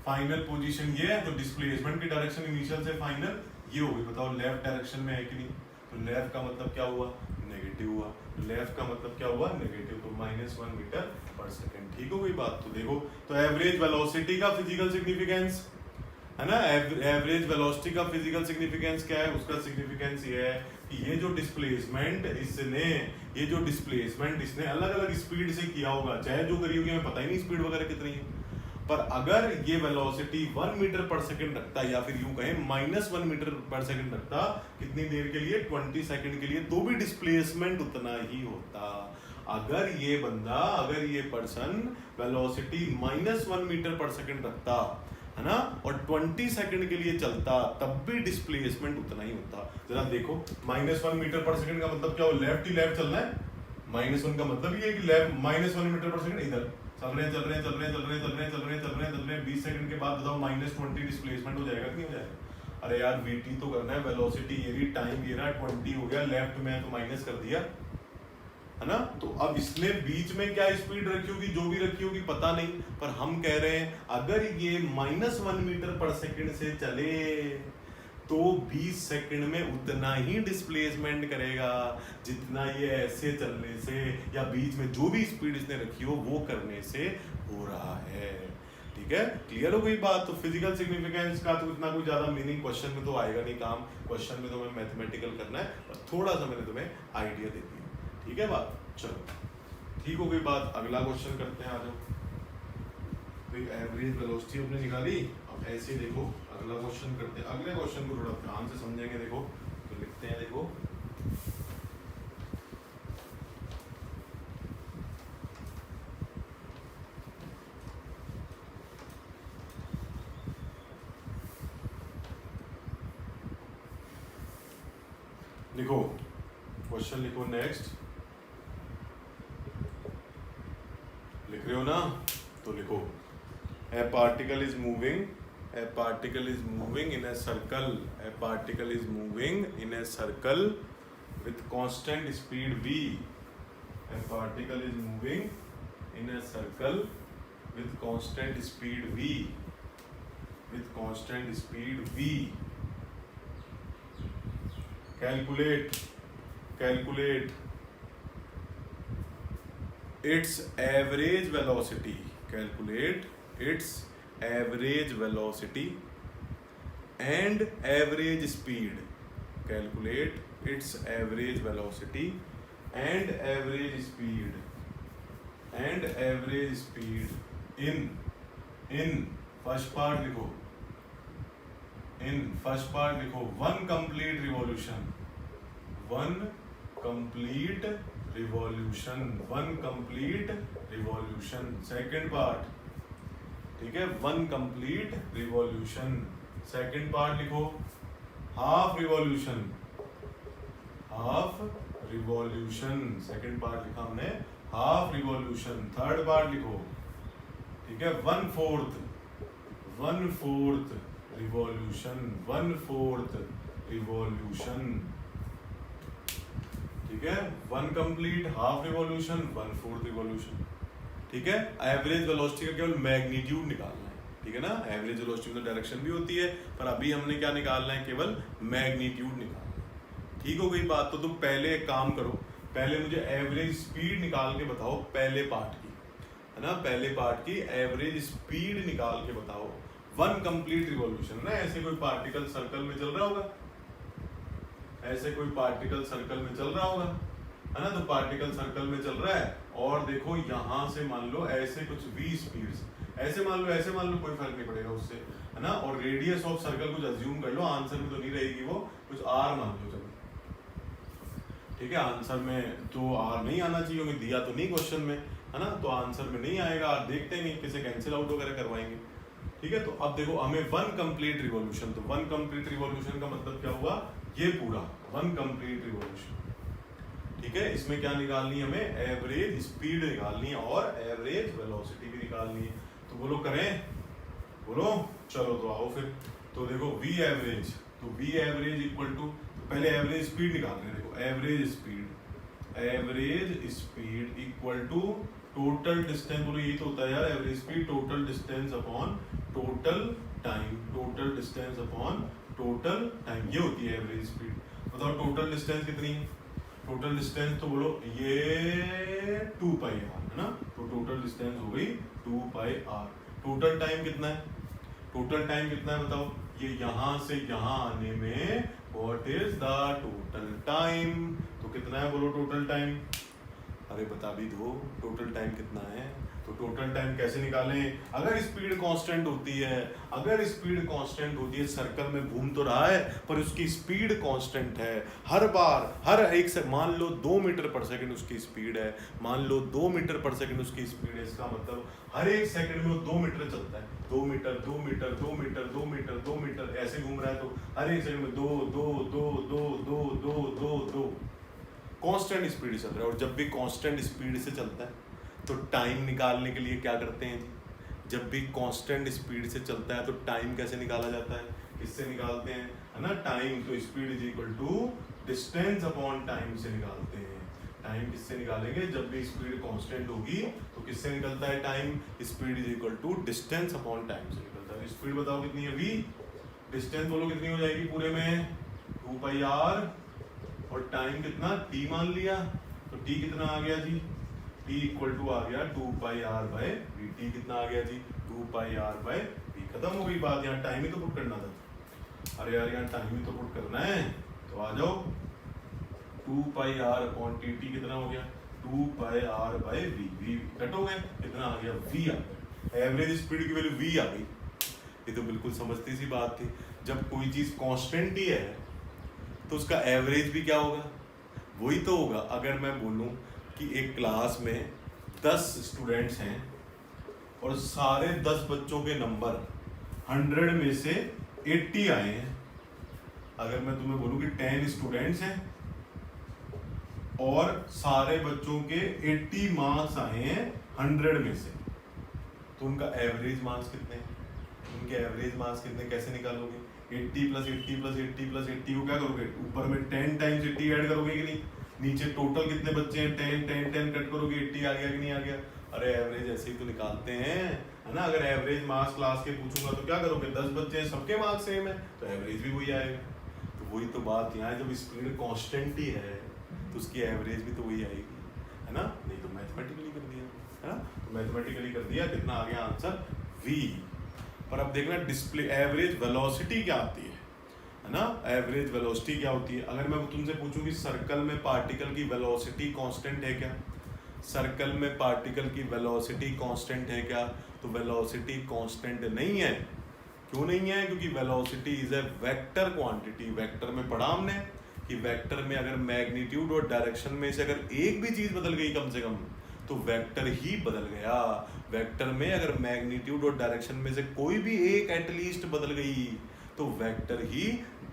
Speaker 1: फाइनल पोजीशन ये है, तो डिस्प्लेसमेंट की डायरेक्शन इनिशियल से फाइनल ये होगी, बताओ लेफ्ट डायरेक्शन में है कि नहीं, तो लेफ्ट का मतलब क्या हुआ नेगेटिव हुआ, लेफ्ट का मतलब क्या हुआ नेगेटिव, तो -1 मीटर पर सेकेंड, ठीक हो गई बात। तो देखो, तो एवरेज वेलोसिटी का फिजिकल सिग्निफिकेंस, है ना, एवरेज वेलोसिटी का फिजिकल सिग्निफिकेंस क्या है, उसका सिग्निफिकेंस ये है कि ये जो डिस्प्लेसमेंट इसने अलग अलग स्पीड से किया होगा, चाहे जो करी होगी हमें पता ही नहीं स्पीड वगैरह कितनी है, पर अगर ये वेलोसिटी 1 मीटर पर सेकंड रखता, या फिर यूं कहें -1 मीटर पर सेकंड रखता, कितनी देर के लिए 20 सेकंड के लिए, तो भी डिस्प्लेसमेंट उतना ही होता। अगर ये पर्सन वेलोसिटी -1 मीटर पर सेकंड रखता, है ना, और 20 सेकंड के लिए चलता, तब भी डिस्प्लेसमेंट उतना ही होता। जरा देखो, -1 मीटर पर सेकंड का मतलब क्या हो, लेफ्ट ही लेफ्ट चलना है, -1 का मतलब ये है कि लेफ्ट -1 मीटर पर सेकंड इधर चल रहे हैं 20 सेकंड के बाद बताओ -20 डिस्प्लेसमेंट हो जाएगा कि नहीं हो जाएगा। अरे यार वीटी तो करना है, वेलोसिटी ये रही, टाइम ये रहा, 20 हो गया, लेफ्ट में तो माइनस कर दिया, है ना। तो अब इसने बीच में क्या स्पीड रखी होगी, जो भी रखी होगी पता नहीं, पर हम कह रहे हैं अगर ये -1 मीटर पर सेकंड से चले तो 20 सेकंड में उतना ही डिस्प्लेसमेंट करेगा जितना ये ऐसे चलने से या बीच में जो भी स्पीड इसने रखी हो वो करने से हो रहा है। ठीक है, क्लियर हो गई बात। तो फिजिकल सिग्निफिकेंस का तो इतना कोई ज्यादा मीनिंग क्वेश्चन में तो आएगा नहीं काम, क्वेश्चन में तो हमें मैथमेटिकल करना है, और थोड़ा सा मैंने तुम्हें आइडिया दे दिया। ठीक है बात, चलो ठीक हो गई बात, अगला क्वेश्चन करते हैं। आ जाओ, एवरेज वेलोसिटी हमने निकाली, अब ऐसे देखो अगला क्वेश्चन करते हैं। अगले क्वेश्चन को थोड़ा ध्यान से समझेंगे, देखो तो लिखते हैं, देखो लिखो क्वेश्चन लिखो नेक्स्ट, रहे हो ना, तो लिखो ए particle is moving, A particle is moving in a circle, A particle is moving in a circle with constant speed v, a particle is moving in a circle with constant speed v, with constant speed v. Calculate its average velocity, calculate its average velocity and average speed, calculate its average velocity and average speed, and average speed in first part लिखो, in first part लिखो one complete revolution, one complete revolution, one complete revolution. second part, ठीक है, one complete revolution. second part लिखो half revolution, half revolution. Second part लिखा हमने half revolution. Third part लिखो, ठीक है, one fourth revolution, one fourth revolution, ठीक है, one complete, half revolution, one fourth revolution. ठीक है, एवरेज वेलोसिटी का केवल मैग्नीट्यूड निकालना है, ठीक है ना. एवरेज वेलोसिटी में तो डायरेक्शन भी होती है, पर अभी हमने क्या निकालना है, केवल मैग्नीट्यूड निकालना है. ठीक हो गई बात. तो तुम पहले एक काम करो, पहले मुझे एवरेज स्पीड निकाल के बताओ पहले पार्ट की, है ना, पहले पार्ट की एवरेज स्पीड निकाल के बताओ. वन कंप्लीट रिवॉल्यूशन ना, ऐसे कोई पार्टिकल सर्कल में चल रहा होगा, ऐसे कोई पार्टिकल सर्कल में चल रहा होगा, है ना. तो पार्टिकल सर्कल में चल रहा है और देखो यहां से मान लो ऐसे कुछ v स्पीड, ऐसे मान लो, कोई फर्क नहीं पड़ेगा उससे, है ना. और रेडियस ऑफ सर्कल कुछ अज्यूम कर लो, आंसर में तो नहीं रहेगी वो, कुछ r मान लो. चलो ठीक है, आंसर में तो r नहीं आना चाहिए, क्योंकि दिया तो नहीं क्वेश्चन में, है ना. तो आंसर में नहीं आएगा, r देखते हैं किसे कैंसिल आउट वगैरह करवाएंगे. ठीक है, तो अब देखो हमें वन कंप्लीट रिवॉल्यूशन, तो वन कंप्लीट रिवॉल्यूशन का मतलब क्या हुआ, ये पूरा वन कंप्लीट रिवॉल्यूशन. ठीक है, इसमें क्या निकालनी है हमें, एवरेज स्पीड निकालनी है और एवरेज वेलोसिटी भी निकालनी है. तो बोलो करें, बोलो. चलो तो आओ फिर. तो देखो v एवरेज, तो v एवरेज इक्वल टू, पहले एवरेज स्पीड निकाल रहे हैं. देखो average speed equal to total distance. बोलो यही तो होता है यार, average speed total distance upon total time, total distance upon total time, ये होती है एवरेज स्पीड. बताओ टोटल डिस्टेंस कितनी है, टोटल डिस्टेंस तो बोलो ये 2 पाई आर, है ना. तो टोटल डिस्टेंस हो गई 2 पाई आर. टोटल टाइम कितना है, टोटल टाइम कितना है बताओ, ये यहां से यहां आने में what is the total time. तो कितना है बोलो टोटल टाइम, अरे बता भी दो टोटल टाइम कितना है. तो टोटल टाइम कैसे निकालें, अगर स्पीड कांस्टेंट होती है, अगर स्पीड कांस्टेंट होती है, सर्कल में घूम तो रहा है पर उसकी स्पीड कांस्टेंट है, हर बार हर एक से, मान लो 2 मीटर पर सेकंड उसकी स्पीड है, मान लो 2 मीटर पर सेकंड उसकी स्पीड है, इसका मतलब हर एक सेकंड में वो 2 मीटर चलता है. 2 metre 2 metre 2 metre 2 metre 2 metre ऐसे घूम रहा है, तो हर एक सेकंड में 2 2 2 2 2 2 2 2 कांस्टेंट स्पीड चल रहा है. और जब भी कांस्टेंट स्पीड से चलता है तो टाइम निकालने के लिए क्या करते हैं जी, जब भी कांस्टेंट स्पीड से चलता है तो टाइम कैसे निकाला जाता है, किससे निकालते हैं, है ना. टाइम तो speed is equal to distance upon time से निकालते हैं. टाइम किससे निकालेंगे, जब भी स्पीड कांस्टेंट होगी तो किससे निकलता है time, speed is equal to distance upon time से निकलता है. स्पीड बताओ कितनी है v, डिस्टेंस बोलो कितनी हो जाएगी पूरे में 2 पाई r, और टाइम कितना t मान लिया, तो t कितना आ गया जी, t इक्वल टू आ गया 2 pi r by v. t कितना आ गया जी, 2 पाई r बाय v. खत्म हो गई बात, यहाँ टाइम ही तो पुट करना था. अरे यार यहाँ टाइम ही तो पुट करना है, तो आ जाओ 2 pi r upon t, t कितना हो गया 2 pi r by v. v cut हो गए, कितना आ गया v आ गया, एवरेज स्पीड की वैल्यू v आ गई. ये तो बिल्कुल समझती सी बात थी. जब कोई चीज कांस्टेंट ही है तो उसका एवरेज भी क्या होगा, वही तो होगा. अगर मैं बोलूं कि एक क्लास में 10 स्टूडेंट्स हैं और सारे 10 बच्चों के नंबर 100 में से 80 आए हैं, अगर मैं तुम्हें बोलूं कि 10 स्टूडेंट्स हैं और सारे बच्चों के 80 मार्क्स आए हैं 100 में से, तो उनका एवरेज मास कितने, उनके एवरेज मास कितने कैसे निकालोगे? 80 + 80 + 80 + 80 को क्या करोगे, ऊपर में 10 टाइम्स 80 ऐड करोगे कि नहीं, नीचे टोटल कितने बच्चे हैं 10 10 10 कट करोगे, 80 आ गया कि नहीं आ गया? अरे एवरेज ऐसे ही तो निकालते हैं, है ना। अगर एवरेज मार्क्स क्लास के पूछूंगा तो क्या करोगे, 10 बच्चे हैं सबके मार्क्स सेम है तो एवरेज भी वही आएगा। तो वही तो बात यहाँ है, जब स्पीड कांस्टेंट ही है तो उसकी एवरेज भी तो वही आएगी, है ना। नहीं तो मैथमेटिकली कर दिया, है ना। तो मैथमेटिकली कर दिया, कितना आ गया आंसर v। पर अब देखना डिस्प्ले एवरेज वेलोसिटी क्या आती है ना। एवरेज वेलोसिटी क्या होती है? अगर मैं तुमसे पूछूं कि सर्कल में पार्टिकल की वेलोसिटी कांस्टेंट है क्या, सर्कल में पार्टिकल की वेलोसिटी कांस्टेंट है क्या? तो वेलोसिटी कांस्टेंट नहीं है। क्यों नहीं है? क्योंकि velocity is a vector quantity. Vector में पढ़ा हमने कि वेक्टर में अगर मैग्नीट्यूड और डायरेक्शन में से अगर एक भी चीज बदल गई कम से कम तो वेक्टर ही बदल गया। वेक्टर में अगर मैग्नीट्यूड और डायरेक्शन में से कोई भी एक एटलीस्ट बदल गई तो वेक्टर ही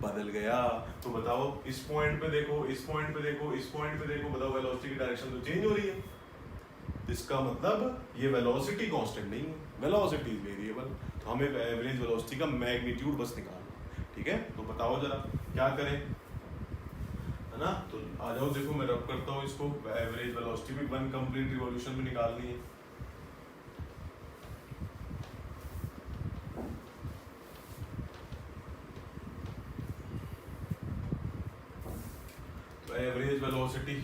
Speaker 1: बदल गया। तो बताओ इस पॉइंट पे देखो, इस पॉइंट पे देखो, इस पॉइंट पे देखो, बताओ वेलोसिटी की डायरेक्शन तो चेंज हो रही है। इसका मतलब ये वेलोसिटी कांस्टेंट नहीं है, वेलोसिटी इज वेरिएबल। तो हमें एवरेज वेलोसिटी का मैग्नीट्यूड बस निकालना, ठीक है। तो बताओ जरा क्या करें, है ना। तो आ जाओ, देखो मैं रब करता हूँ इसको। एवरेज वेलोसिटी भी 1 कंप्लीट रिवॉल्यूशन में निकालनी है। तो एवरेज वेलोसिटी,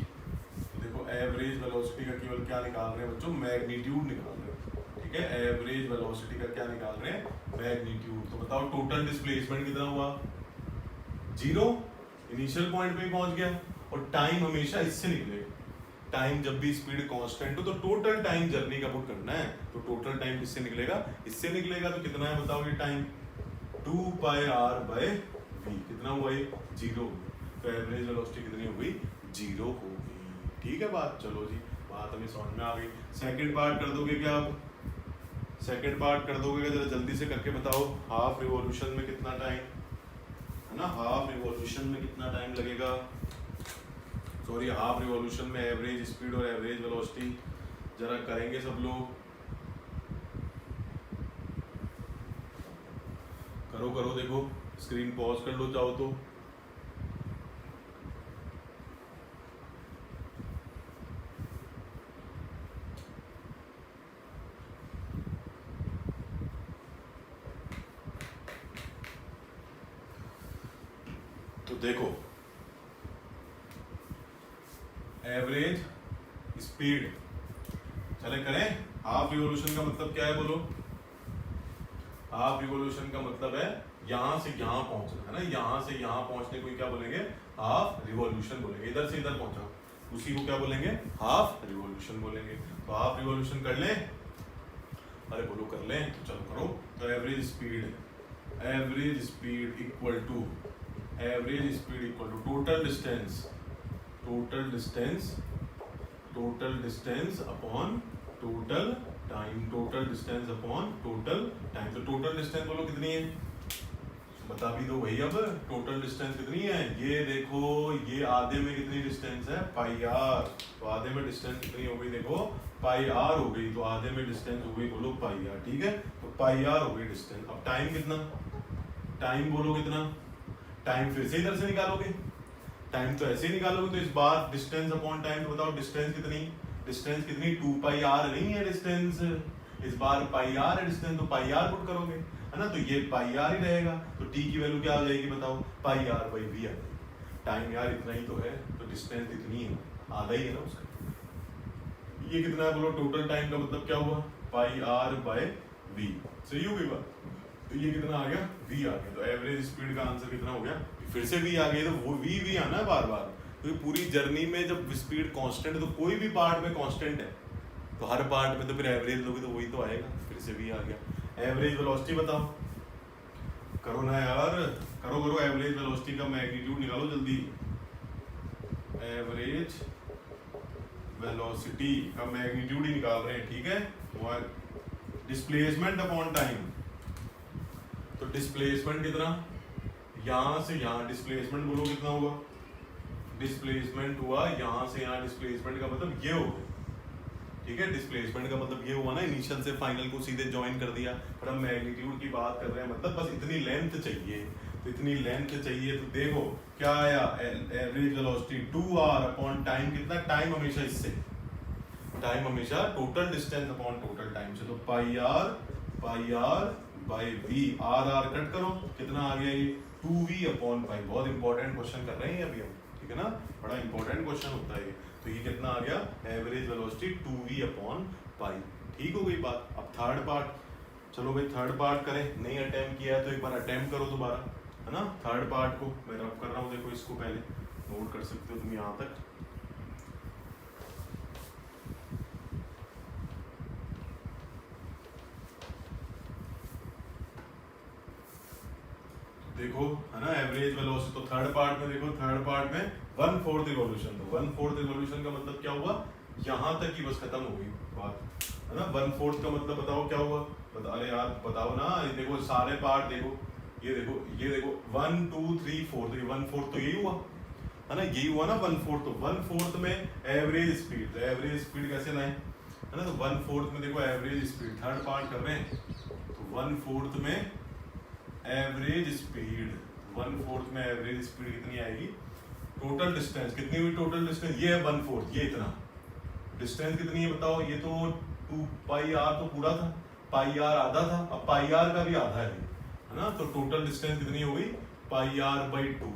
Speaker 1: देखो एवरेज वेलोसिटी का केवल क्या निकाल रहे हैं बच्चों, मैग्नीट्यूड निकाल रहे हैं, ठीक है। एवरेज वेलोसिटी का क्या निकाल रहे हैं, मैग्नीट्यूड। तो बताओ टोटल डिस्प्लेसमेंट कितना हुआ, 0, इनिशियल पॉइंट पे पहुंच गया। और टाइम हमेशा इससे निकलेगा। टाइम जब भी स्पीड कांस्टेंट हो तो टोटल टाइम जर्नी का पुट करना है, तो टोटल टाइम किससे निकलेगा, इससे निकलेगा। तो कितना है बताओ ये टाइम, 2πr/v। कितना हुआ ये, 0। तो एवरेज वेलोसिटी कितनी हो गई, 0 हो गई, ठीक है बात। चलो जी, बात हमें समझ में आ गई। सेकंड पार्ट कर दोगे क्या आप, सेकंड पार्ट कर दोगे जरा जल्दी से करके बताओ। हाफ रिवॉल्यूशन में कितना टाइम, है ना, हाफ रिवॉल्यूशन में कितना टाइम लगेगा, सॉरी हाफ रिवॉल्यूशन में एवरेज स्पीड और एवरेज वेलोसिटी जरा करेंगे सब लोग। करो करो, देखो स्क्रीन पॉज कर लो चाहो तो। तो देखो एवरेज स्पीड चले करें। हाफ रिवॉल्यूशन का मतलब क्या है बोलो, हाफ रिवॉल्यूशन का मतलब है यहां से यहां पहुंचना, है ना। यहां से यहां पहुंचने को क्या बोलेंगे, हाफ रिवॉल्यूशन बोलेंगे। इधर से इधर पहुंचा उसी को क्या बोलेंगे, हाफ रिवॉल्यूशन बोलेंगे। तो हाफ रिवॉल्यूशन कर लें, अरे बोलो कर लें, तो चलो करो। तो average speed, average speed equal to, average speed equal to total distance, total distance, total distance upon total time, total distance upon total time. तो टोटल डिस्टेंस बोलो कितनी है, बता भी दो भाई। अब टोटल डिस्टेंस कितनी है, ये देखो, ये आधे में कितनी डिस्टेंस है, πr। तो आधे में डिस्टेंस कितनी हो गई, देखो πr हो गई। तो आधे में डिस्टेंस हो गई बोलो πr, ठीक है। तो πr हो गई डिस्टेंस। अब टाइम कितना, टाइम बोलो कितना, टाइम फिर से इधर से निकालोगे, टाइम तो ऐसे ही निकालोगे। तो इस बार डिस्टेंस अपॉन टाइम, तो बताओ डिस्टेंस कितनी, डिस्टेंस कितनी, 2πr नहीं है डिस्टेंस, इस बार πr है डिस्टेंस, तो πr पुट करोगे, है ना। तो ये πr ही रहेगा। तो t की वैल्यू क्या आ जाएगी बताओ, πr/v आ जाएगी। टाइम यार इतना ही तो है, तो डिस्टेंस इतनी है, आधा ही है ना उसका। ये कितना है बोलो, टोटल टाइम का मतलब क्या हुआ, πr/v। सही हो गई बात। तो ये कितना आ गया, v आ गया। तो एवरेज स्पीड का आंसर कितना हो गया, फिर से v आ गया। तो वो v आना है बार बार, क्योंकि पूरी जर्नी में जब स्पीड कांस्टेंट है तो कोई भी पार्ट में कांस्टेंट है, तो हर पार्ट में तो फिर एवरेज लोगे तो वही तो आएगा। फिर से v आ गया। एवरेज वेलोसिटी बताओ, करो ना यार, करो करो। एवरेज वेलोसिटी का मैग्नीट्यूड निकालो जल्दी। एवरेज वेलोसिटी का मैग्नीट्यूड ही निकाल रहे हैं, ठीक है। डिस्प्लेसमेंट अपॉन टाइम, तो डिस्प्लेसमेंट कितना, यहां से यहां डिस्प्लेसमेंट बोलो कितना हुआ, डिस्प्लेसमेंट हुआ यहां से यहां डिस्प्लेसमेंट का मतलब ये हो गया, ठीक है, डिस्प्लेसमेंट का मतलब ये हुआ ना इनिशियल से फाइनल को सीधे ज्वाइन कर दिया, पर हम मैग्नीट्यूड की बात कर रहे हैं, मतलब बस इतनी लेंथ चाहिए, तो इतनी लेंथ चाहिए। तो देखो क्या आया, average velocity 2r upon time, कितना टाइम, हमेशा इससे टाइम, हमेशा total distance upon total time से, तो pi R by V, R cut करो, कितना आ गया ये 2v अपॉन पाई। बहुत इंपॉर्टेंट क्वेश्चन कर रहे हैं अभी हम, ठीक है ना, बड़ा इंपॉर्टेंट क्वेश्चन होता है ये। तो ये कितना आ गया, average velocity 2v upon pi. ठीक हो गई बात। अब थर्ड पार्ट, चलो भाई थर्ड पार्ट करें, नहीं अटेम्प्ट किया है तो एक बार अटेम्प्ट करो दोबारा, है ना। थर्ड पार्ट को मैं रब कर रहा हूँ, देखो इसको पहले नोट कर सकते हो तुम यहाँ तक। देखो है ना, एवरेज वेलोसिटी, तो थर्ड पार्ट में देखो, थर्ड पार्ट में 1/4 रिवॉल्यूशन, तो 1/4 रिवॉल्यूशन का मतलब क्या हुआ, यहाँ तक ही बस खत्म हो गई बात, है ना। 1/4 का मतलब बताओ क्या हुआ, अरे यार बताओ ना, ये देखो सारे पार्ट देखो, ये देखो 1 2 3 4, तो 1/4 तो यही हुआ, है ना, यही हुआ ना 1/4। तो 1/4 में एवरेज स्पीड, तो एवरेज स्पीड कैसे लाएं, है ना, तो 1/4 में देखो एवरेज स्पीड, थर्ड पार्ट कर रहे हैं, तो 1/4 में एवरेज स्पीड, 1/4 में एवरेज स्पीड कितनी आएगी, टोटल डिस्टेंस कितनी हुई, टोटल डिस्टेंस ये है 1/4, ये इतना डिस्टेंस कितनी है बताओ, ये तो 2 पाई आर तो पूरा था, पाई आर आधा था, अब पाई आर का भी आधा है ना, तो टोटल डिस्टेंस कितनी हो गई, pi R by 2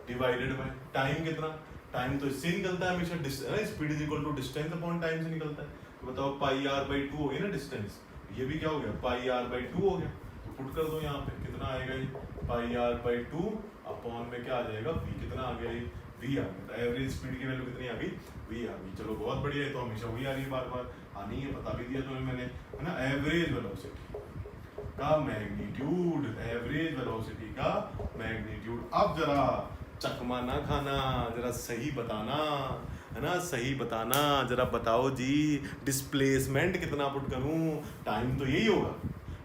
Speaker 1: divided by time, कितना टाइम तो इससे निकलता है हमेशा, speed is equal to distance upon time से निकलता है, तो बताओ पाई आर बाई 2 हो गई ना डिस्टेंस, ये भी क्या हो गया, पाई आर बाई 2 हो गया, तो पुट कर दो यहाँ पे, कितना आएगा ये, पाई आर बाई 2 अपॉन में क्या आ जाएगा, वी, कितना आ गया ये, वी आ गया, एवरेज स्पीड की वैल्यू कितनी आ गई, वी आ गई। चलो बहुत बढ़िया है, तो हमेशा वही आ रही है, बार बार आनी है, बता भी दिया तुम्हें मैंने, है ना। एवरेज वेलोसिटी का मैग्नीट्यूड, एवरेज वेलोसिटी का मैग्नीट्यूड। अब जरा चकमा ना खाना, जरा सही बताना, है ना, सही बताना, जरा बताओ जी डिस्प्लेसमेंट कितना पुट करूं, टाइम तो यही होगा,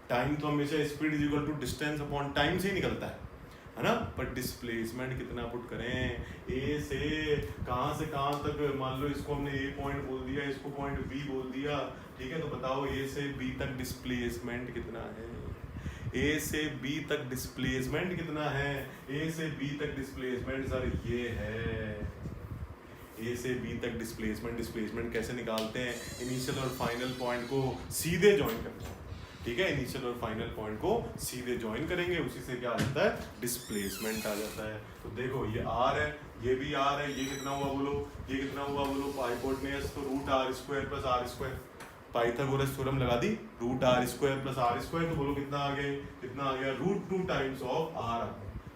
Speaker 1: टाइम तो हमेशा speed is equal to distance upon time से ही निकलता है ना, पर डिस्प्लेसमेंट कितना पुट करें, ए से कहाँ तक, मान लो इसको हमने ए पॉइंट बोल दिया, इसको पॉइंट बी बोल दिया, ठीक है, तो बताओ ए से बी तक डिस्प्लेसमेंट कितना है, ए से बी तक डिस्प्लेसमेंट कितना है, ए से बी तक डिस्प्लेसमेंट सर ये है, ए से बी तक डिस्प्लेसमेंट, डिस्प्लेसमेंट कैसे निकालते हैं, इनिशियल और फाइनल पॉइंट को सीधे ज्वाइन करते हैं, ठीक है, इनिशियल और फाइनल पॉइंट को सीधे ज्वाइन करेंगे, उसी से क्या आ जाता है, डिस्प्लेसमेंट आ जाता है। तो देखो ये आर है, ये भी आर है, ये कितना हुआ बोलो, ये कितना हुआ बोलो, हाइपोटेन्यूज तो √r² + r², पाइथागोरस थ्योरम लगा दी, √r² + r², तो बोलो कितना आ गया, कितना आ गया, √2 टाइम्स ऑफ r,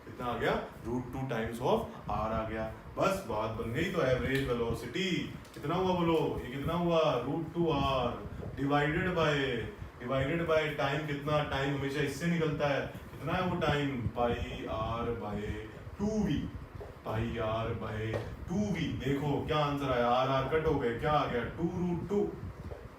Speaker 1: कितना आ गया, √2 टाइम्स ऑफ r आ गया, बस बात बन गई। तो एवरेज वेलोसिटी कितना हुआ बोलो, ये कितना हुआ, √2r डिवाइडेड बाय टाइम, कितना टाइम हमेशा इससे निकलता है, कितना है वो time, pi r by 2v, pi r by 2v। देखो क्या आंसर आया, आर कट हो गए, क्या आ गया 2√2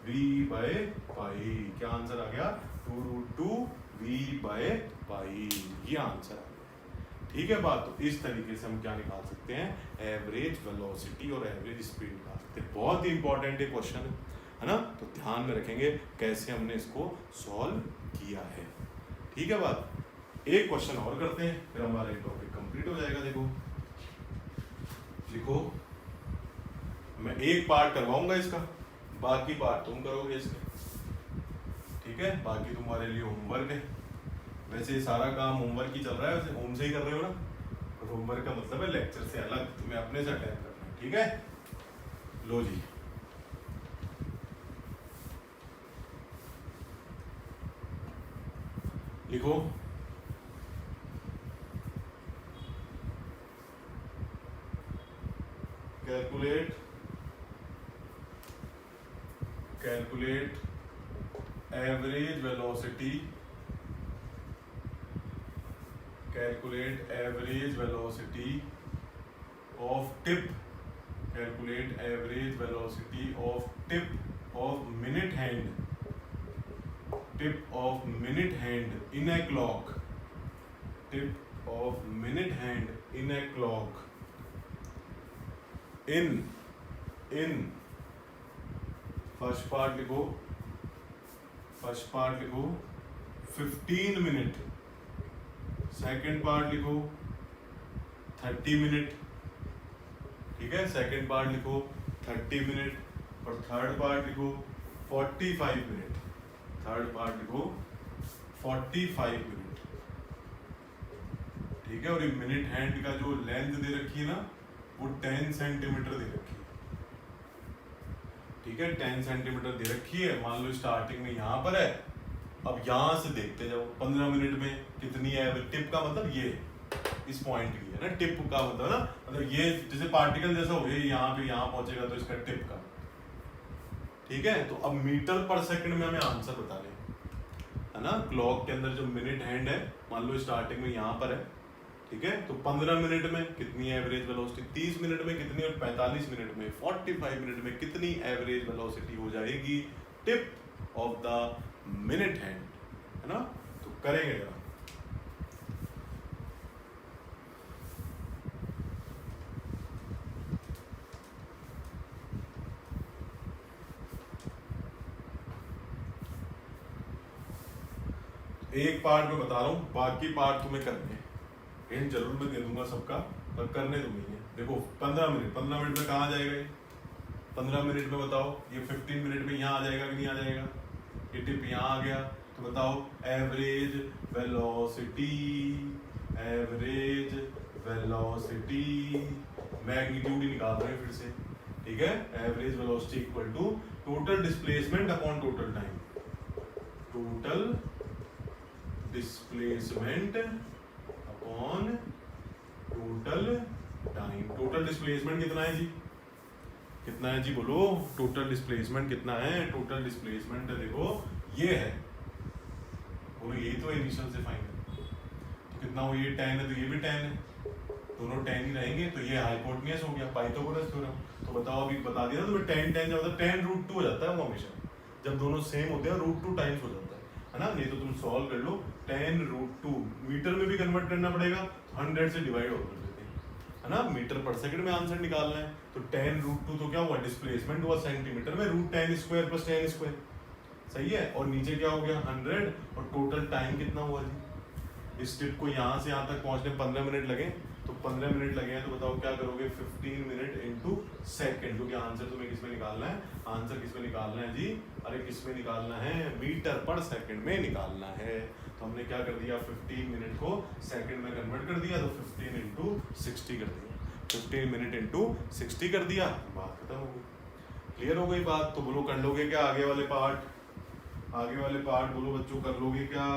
Speaker 1: v बाय पाई, क्या आंसर आ गया 2√2 v बाय पाई, ये आंसर आ गया। ठीक है बात, तो इस तरीके से हम क्या निकाल सकते हैं, एवरेज वेलोसिटी और एवरेज स्पीड निकाल सकते हैं। बहुत ही इंपॉर्टेंट क्वेश्चन है ना, तो ध्यान में रखेंगे कैसे हमने इसको सॉल्व किया है। ठीक है बात, एक क्वेश्चन और करते हैं, फिर हमारा ये टॉपिक कंप्लीट हो जाएगा। देखो लिखो, मैं एक पार्ट करवाऊंगा इसका, बाकी पार्ट तुम करोगे इसके, ठीक है, बाकी तुम्हारे लिए होमवर्क है। वैसे सारा काम होमवर्क ही चल रहा है, वैसे होम से ही कर रहे हो ना, और होमवर्क का मतलब है लेक्चर से अलग, तुम्हें अपने से अटेंड करना है, ठीक है। लो जी, लिखो, calculate average velocity, calculate average velocity of tip, calculate average velocity of tip of minute hand, tip of minute hand in a clock, tip of minute hand in a clock, in first part लिखो 15 minute, second part लिखो 30 minute, ठीक है, second part लिखो 30 minute और third part लिखो 45 minute, third part लिखो 45 minute, ठीक है। और ये मिनट हैंड का जो लेंथ दे रखी है ना वो 10 सेंटीमीटर दे रखी है, ठीक है, 10 सेंटीमीटर दे रखी है। मान लो स्टार्टिंग में यहाँ पर है, अब यहाँ से देखते जाओ 15 मिनट में कितनी है। टिप का मतलब ये इस पॉइंट की है ना, टिप का मतलब ना, मतलब ये जैसे पार्टिकल जैसा हो, ये यहाँ पे यहाँ पहुंचेगा तो इसका टिप का, ठीक है। तो अब मीटर पर सेकंड में हमें आंसर बताने है ना। क्लॉक के अंदर जो मिनट हैंड है, मान लो स्टार्टिंग में यहाँ पर है, ठीक है, तो 15 मिनट में कितनी एवरेज वेलोसिटी, 30 मिनट में कितनी और 45 मिनट में 45 मिनट में कितनी एवरेज वेलोसिटी हो जाएगी tip of the minute hand, है ना। तो करेंगे जरा, एक पार्ट में बता रहा हूँ, बाकी पार्ट तुम्हें करने हैं, हिंट जरूर मैं दे दूंगा सबका, पर करने तुम्हें है। देखो 15 मिनट में कहाँ जाएगा ये, 15 मिनट में बताओ, ये 15 मिनट में यहाँ आ जाएगा कि नहीं आ जाएगा, ये टिप यहाँ आ गया, तो बताओ एवरेज वेलोसिटी मैग्नीट्यूड ही निकाल रहे हैं फिर से, ठीक है। Average velocity equal to total displacement upon total time, total displacement upon total time. Total displacement कितना है जी, कितना है जी बोलो, टोटल डिस्प्लेसमेंट कितना है, टोटल डिस्प्लेसमेंट देखो ये है, बोलो ये तो इनिशियल से फाइनल, तो कितना हो, ये 10 है तो ये भी 10 है, दोनों 10 ही रहेंगे, तो ये हाइपोटेन्यूस हो गया, पाइथागोरस थ्योरम। तो बताओ, अभी बता दिया ना तुम्हें, 10 जब होता है 10√2 हो जाता है वो हमेशा, जब दोनों सेम होते हैं √2 टाइम्स हो जाता है ना। नहीं तो तुम सॉल्व कर लो, 10√2 मीटर में भी कन्वर्ट करना पड़ेगा, 100 से डिवाइड हो देते हैं, है ना, मीटर पर सेकंड में आंसर निकालना है। तो 10√2 तो क्या हुआ, डिस्प्लेसमेंट हुआ सेंटीमीटर में, √10² + 10², सही है। और नीचे क्या हो गया 100, और टोटल टाइम कितना हुआ जी, इस टिप को यहाँ से यहाँ तक पहुँचने 15 मिनट लगे, तो 15 मिनट लगे हैं, तो बताओ क्या करोगे, 15 मिनट इंटू सेकेंड, क्योंकि आंसर तुम्हें किसमें निकालना है, आंसर किसमें निकालना है जी, अरे किसमें निकालना है, मीटर पर सेकंड में निकालना है। तो हमने क्या कर दिया, 15 मिनट को सेकंड में कन्वर्ट कर दिया, तो 15 इंटू 60 कर दिया, 15 मिनट इंटू 60 कर दिया, बात खत्म हो गई, क्लियर हो गई बात। तो बोलो कर लोगे क्या आगे वाले पार्ट, आगे वाले पार्ट बोलो बच्चों कर लोगे क्या,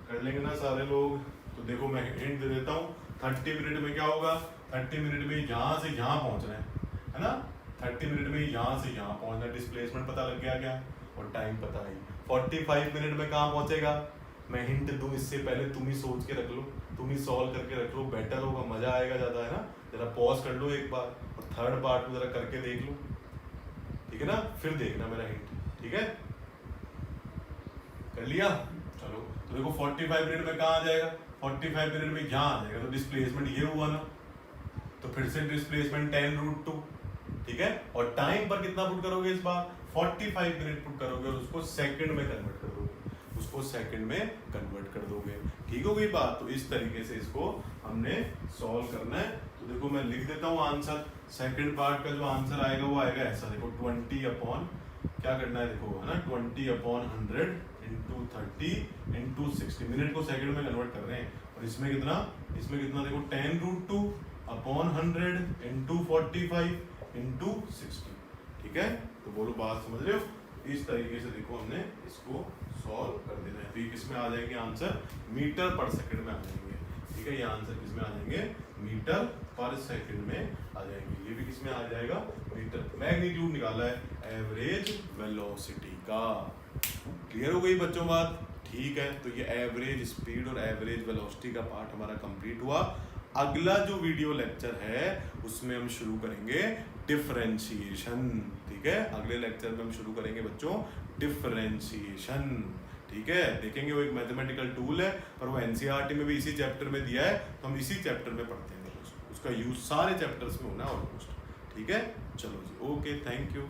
Speaker 1: कर लेंगे ना सारे लोग। तो देखो मैं हिंट दे देता हूँ, 30 मिनट में क्या होगा, 30 मिनट में यहाँ से यहाँ पहुँचना है ना, 30 मिनट में यहाँ से यहाँ पहुँचना, डिस्प्लेसमेंट पता लग गया क्या, और टाइम पता है। 45 मिनट में कहाँ पहुँचेगा, मैं हिंट दूँ इससे पहले तुम ही सोच के रख लो, तुम ही सॉल्व करके रख लो, बेटर होगा, मजा आएगा ज़्यादा, है ना। जरा पॉज कर लो एक बार और थर्ड पार्ट में जरा करके देख लो, ठीक है ना, फिर देखना मेरा हिंट, ठीक है, कर लिया। चलो तो देखो 45 मिनट में कहाँ आ जाएगा, 45 मिनट में यहाँ आ जाएगा, तो डिस्प्लेसमेंट ये हुआ ना, तो फिर से डिस्प्लेसमेंट 10√2, ठीक है। और टाइम पर कितना पुट करोगे इस बार, 45 मिनट पुट करोगे, और उसको सेकंड में कन्वर्ट कर दोगे, उसको सेकंड में कन्वर्ट कर दोगे, ठीक हो गई बात। तो इस तरीके से इसको हमने सॉल्व करना है। तो देखो मैं लिख देता हूँ आंसर, सेकंड पार्ट का जो आंसर आएगा वो आएगा ऐसा, देखो 20 अपॉन क्या करना है, देखो है ना, 20/100 इंटू 30 इंटू 60, मिनट को सेकंड में कन्वर्ट कर रहे हैं, और इसमें कितना देखो 10√2 अपॉन 100 इंटू 45 इंटू 60, ठीक है। तो बोलो बात समझ रहे हो, इस तरीके से देखो हमने इसको सॉल्व कर देना है। तो ये किस में आ जाएंगे आंसर, मीटर पर सेकंड में आ जाएंगे, ठीक है, ये आंसर किस में आ जाएंगे, मीटर पर सेकंड में आ जाएंगे। ये भी किस में आ जाएगा, मीटर। मैग्नीट्यूड निकाला है एवरेज वेलोसिटी का, क्लियर हो गई बच्चों बात, ठीक है। तो ये एवरेज स्पीड और एवरेज वेलोसिटी का पार्ट हमारा कंप्लीट हुआ। अगला जो वीडियो लेक्चर है उसमें हम शुरू करेंगे डिफरेंशिएशन, ठीक है, अगले लेक्चर में हम शुरू करेंगे बच्चों डिफरेंशिएशन, ठीक है। देखेंगे वो एक मैथमेटिकल टूल है, पर वो एनसीईआरटी में भी इसी चैप्टर में दिया है, तो हम इसी चैप्टर में पढ़ते हैं, उसका यूज सारे चैप्टर्स में होना है ऑलमोस्ट, ठीक है। चलो जी, ओके, थैंक यू।